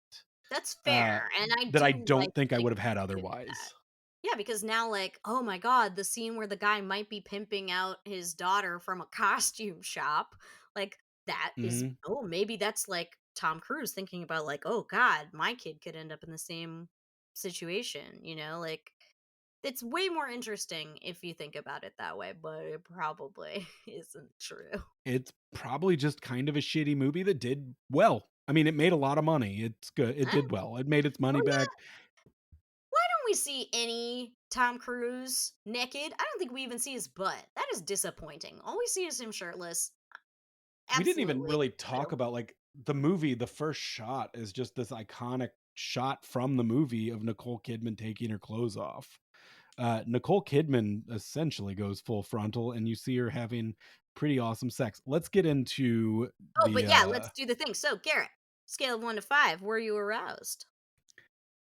That's uh, fair, and I that I do like don't think I that would have you had did that. otherwise. Yeah, because now, like, oh my god, the scene where the guy might be pimping out his daughter from a costume shop, like, that is Mhm. oh, maybe that's, like, Tom Cruise thinking about, like, "Oh god, my kid could end up in the same situation," you know? Like, it's way more interesting if you think about it that way, but it probably isn't true. It's probably just kind of a shitty movie that did well. I mean, it made a lot of money. It's good. It Huh? did well. It made its money Oh, back. yeah. Why don't we see any Tom Cruise naked? I don't think we even see his butt. That is disappointing. All we see is him shirtless. We didn't even Absolutely. really talk about like the movie. The first shot is just this iconic shot from the movie of Nicole Kidman taking her clothes off. Nicole Kidman essentially goes full frontal, and you see her having pretty awesome sex. Let's get into Oh, but the yeah, let's do the thing. So, Garrett, scale of 1 to 5, were you aroused?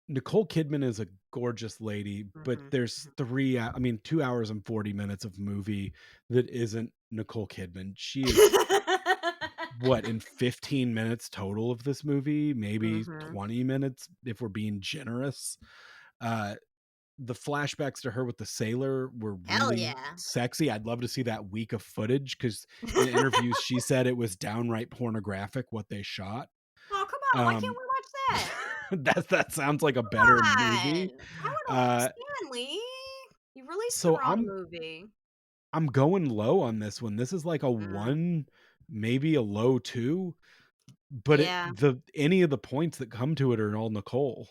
Nicole Kidman is a gorgeous lady, but Mhm, there's mhm. 2 hours and 40 minutes of movie that isn't Nicole Kidman. She is what, in 15 minutes total of this movie, maybe Mhm. 20 minutes if we're being generous. Uh, the flashbacks to her with the sailor were Hell really yeah. sexy. I'd love to see that week of footage because in interviews she said it was downright pornographic what they shot. Oh, come on. Why can't Um, we watch that? that sounds like a better Come movie. on. I don't Uh, understand, Lee. You released the so wrong movie. I'm going low on this one. This is like a Mm, 1, maybe a low 2, but yeah. any of the points that come to it are all Nicole.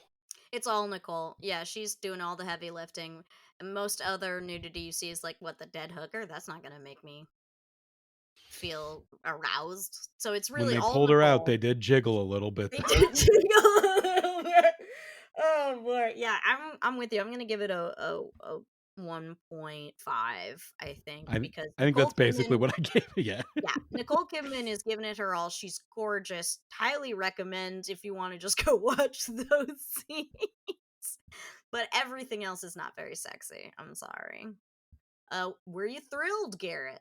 It's all Nicole. Yeah, she's doing all the heavy lifting. And most other nudity you see is like what the dead hooker. That's not gonna make me feel aroused. So it's When really they all pulled her out, Nicole. they did jiggle a little bit They though. did jingle a little bit. Oh boy. Yeah, I'm with you. I'm gonna give it a 1.5, I think, I because I think Nicole that's basically Kidman, what I gave it, yeah. yeah, Nicole Kidman is giving it her all. She's gorgeous. Highly recommend if you want to just go watch those scenes. But everything else is not very sexy. I'm sorry. Were you thrilled, Garrett?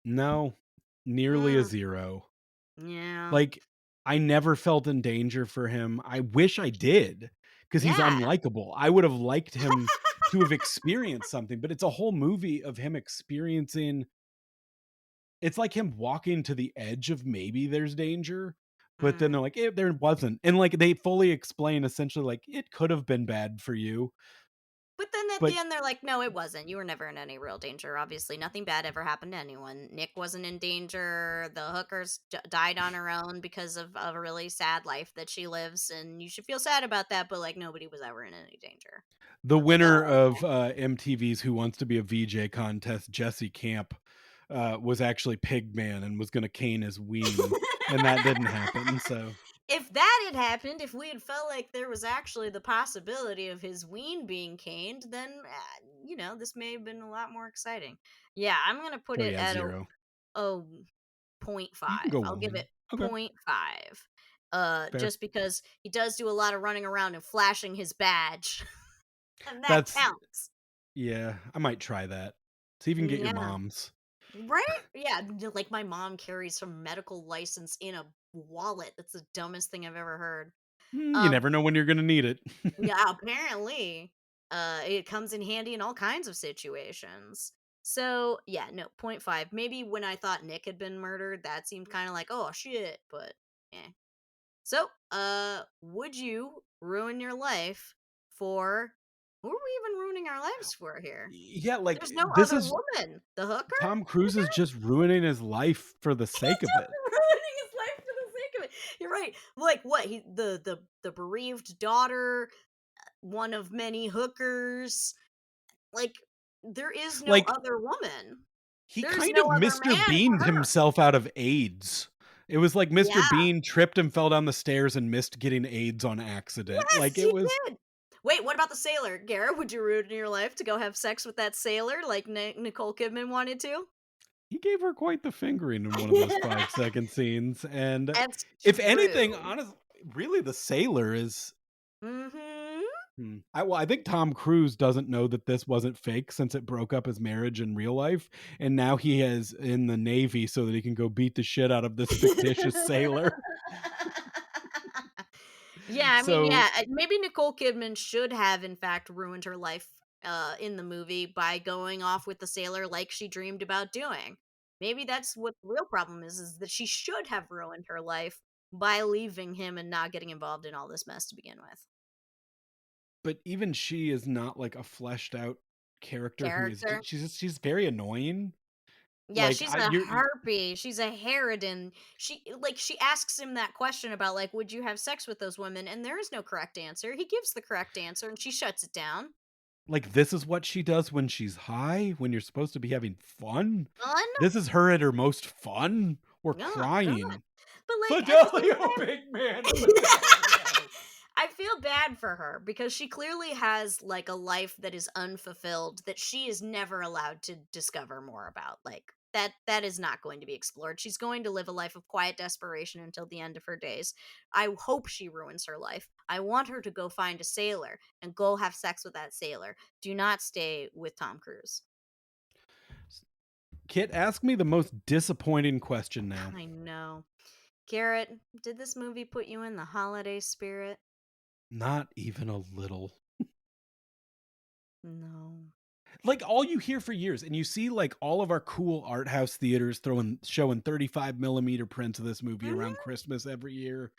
No, nearly a Mm, 0. yeah. Like, I never felt in danger for him. I wish I did, because he's Yeah. unlikable. I would have liked him to have experienced something, but it's a whole movie of him experiencing it's like him walking to the edge of maybe there's danger, but then they're Mm. like, there wasn't." And, like, they fully explain essentially, like, "It could have been bad for you," But then at but the end, they're like, no, it wasn't. You were never in any real danger. Obviously, nothing bad ever happened to anyone. Nick wasn't in danger. The hookers died on her own because of a really sad life that she lives. And you should feel sad about that. But like, nobody was ever in any danger. the I was like, winner oh, of, MTV's Who Wants to Be a VJ contest, Jesse Camp, was actually Pigman and was gonna cane his ween, and that didn't happen, so if that had happened, if we had felt like there was actually the possibility of his ween being caned, then, this may have been a lot more exciting. Yeah, I'm going to put so it yeah, at a 0. oh, point You can 0.5. go I'll give 1. it Okay, point 0.5. fair. Just because he does do a lot of running around and flashing his badge, and that That's counts. yeah, I might try that. See if you can get your Yeah. mom's. Right? Yeah, like my mom carries her medical license in a wallet. That's the dumbest thing I've ever heard. You Um, never know when you're gonna need it. Yeah, apparently, it comes in handy in all kinds of situations. So, yeah, no, point 0.5. Maybe when I thought Nick had been murdered, that seemed kind of like, oh shit, but yeah. So, would you ruin your life for who are we even ruining our lives for here? Yeah, like, There's no this other is woman. The hooker? Tom Cruise is just ruining his life for the He's sake of it. just ruining his life for the sake of it. You're right. Like what? He the bereaved daughter, one of many hookers. Like, there is no Like, other woman. he There's kind no of other Mr. man for Beaned her. himself out of AIDS. It was like Mr. Yeah. Bean tripped and fell down the stairs and missed getting AIDS on accident. Yes, Like, it he was did. Wait, what about the sailor? Garrett, would you ruin your life to go have sex with that sailor like Nicole Kidman wanted to? he gave her quite the fingering in one of those 5-second scenes, and That's if anything, true. honestly, really the sailor is Mhm. I think Tom Cruise doesn't know that this wasn't fake since it broke up his marriage in real life, and now he is in the Navy so that he can go beat the shit out of this fictitious sailor. Yeah, I mean, So, yeah, maybe Nicole Kidman should have, in fact, ruined her life in the movie by going off with the sailor like she dreamed about doing. Maybe that's what the real problem is that she should have ruined her life by leaving him and not getting involved in all this mess to begin with. but even she is not like a fleshed out character who is Character. she's very annoying. Yeah, Like she's I a you're harpy. She's a harridan. She asks him that question about like, would you have sex with those women? And there is no correct answer. He gives the correct answer, and she shuts it down. like this is what she does when she's high, when you're supposed to be having fun. Fun? This is her at her most fun or Oh god. crying. But like at the same Fidelio, big man, Fidelio. I feel bad for her because she clearly has like a life that is unfulfilled that she is never allowed to discover more about. Like that is not going to be explored. She's going to live a life of quiet desperation until the end of her days. I hope she ruins her life. I want her to go find a sailor and go have sex with that sailor. Do not stay with Tom Cruise. Kit, ask me the most disappointing question now. I know. Garrett, did this movie put you in the holiday spirit? Not even a little. No. Like, all you hear for years, and you see, like, all of our cool art house theaters showing 35 millimeter prints of this movie around Mhm. Christmas every year.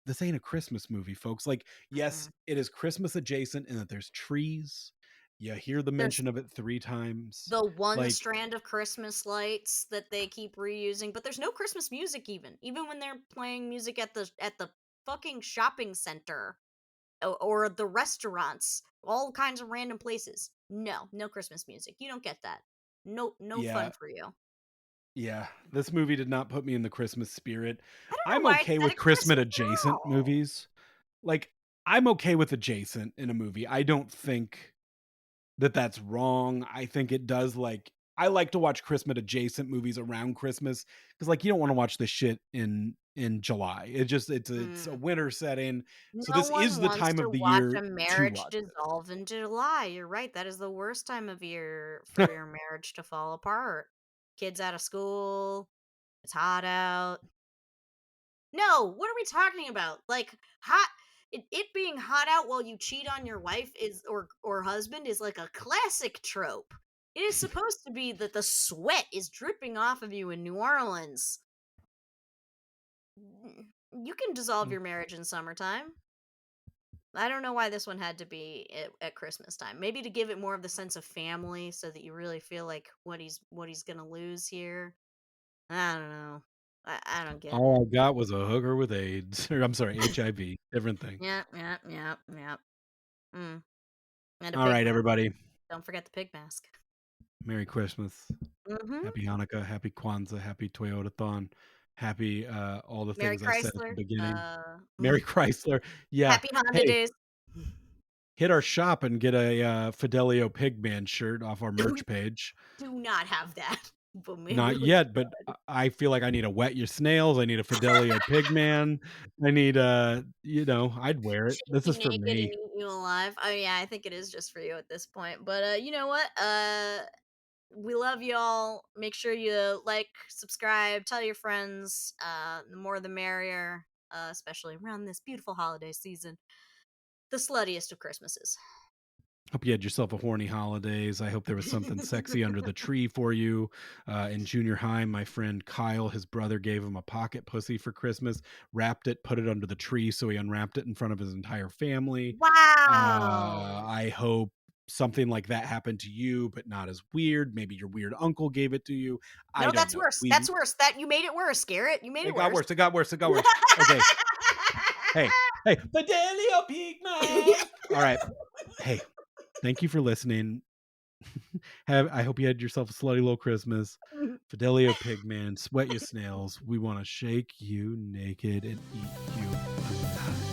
This ain't a Christmas movie, folks. Like, yes, Mm-mm. it is Christmas adjacent in that there's trees. You hear the There's mention of it 3 times. the one Like, strand of Christmas lights that they keep reusing, but there's no Christmas music even when they're playing music at the fucking shopping center or the restaurants, all kinds of random places. No, no Christmas music. You don't get that. No, no fun yeah, for you. yeah, this movie did not put me in the Christmas spirit. I don't I'm know why it okay said with a Christmas Christmas adjacent Carol. movies. Like, I'm okay with adjacent in a movie. I don't think that that's wrong. I think it does, like, I like to watch Christmas adjacent movies around Christmas because, like, you don't wanna watch this shit in July. It's a Mm. winter setting, so No this one is the wants time to of the watch year a to marriage watch it. dissolve in July. You're right. That is the worst time of year for your marriage to fall apart. Kids out of school. It's hot out. No, what are we talking about? Like hot it being hot out while you cheat on your wife is or husband is like a classic trope. It is supposed to be that the sweat is dripping off of you in New Orleans. You can dissolve your marriage in summertime. I don't know why this one had to be at Christmas time. Maybe to give it more of the sense of family, so that you really feel like what he's gonna lose here. I don't know. I don't get it. All I got was a hooker with AIDS, or I'm sorry, HIV, different thing. Yeah, yeah, yeah, yeah. Mm. And a pig Alright, mask. everybody. Don't forget the pig mask. Merry Christmas. Mhm. Happy Hanukkah, happy Kwanzaa, happy Toyotathon, happy, all the Merry things I said at the Chrysler. beginning. Merry Chrysler. Yeah. Happy Honda Hey, days. hit our shop and get a, Fidelio Pigman shirt off our Do merch page. do not have that, but maybe Not we yet, but should. I feel like I need a Wet Your Snails, I need a Fidelio Pigman, I need I'd wear it. Shake This you is for naked and me. eat you alive. Oh yeah, I think it is just for you at this point. But you know what? We love y'all. Make sure you like, subscribe, tell your friends. The more the merrier, especially around this beautiful holiday season. The sluttiest of Christmases. Hope you had yourself a horny holidays. I hope there was something sexy under the tree for you. In junior high, my friend Kyle, his brother, gave him a pocket pussy for Christmas, wrapped it, put it under the tree, so he unwrapped it in front of his entire family. Wow. I hope something like that happened to you, but not as weird. Maybe your weird uncle gave it to you. I No, don't that's know. worse. That's worse. That you made it worse, Garrett. You made It it got worse. worse. It got worse. It got worse. Okay. Hey, hey, Fidelio Pigman. All right. Hey, thank you for listening. I hope you had yourself a slutty little Christmas. Fidelio Pigman, sweat you snails. We want to shake you naked and eat you alive.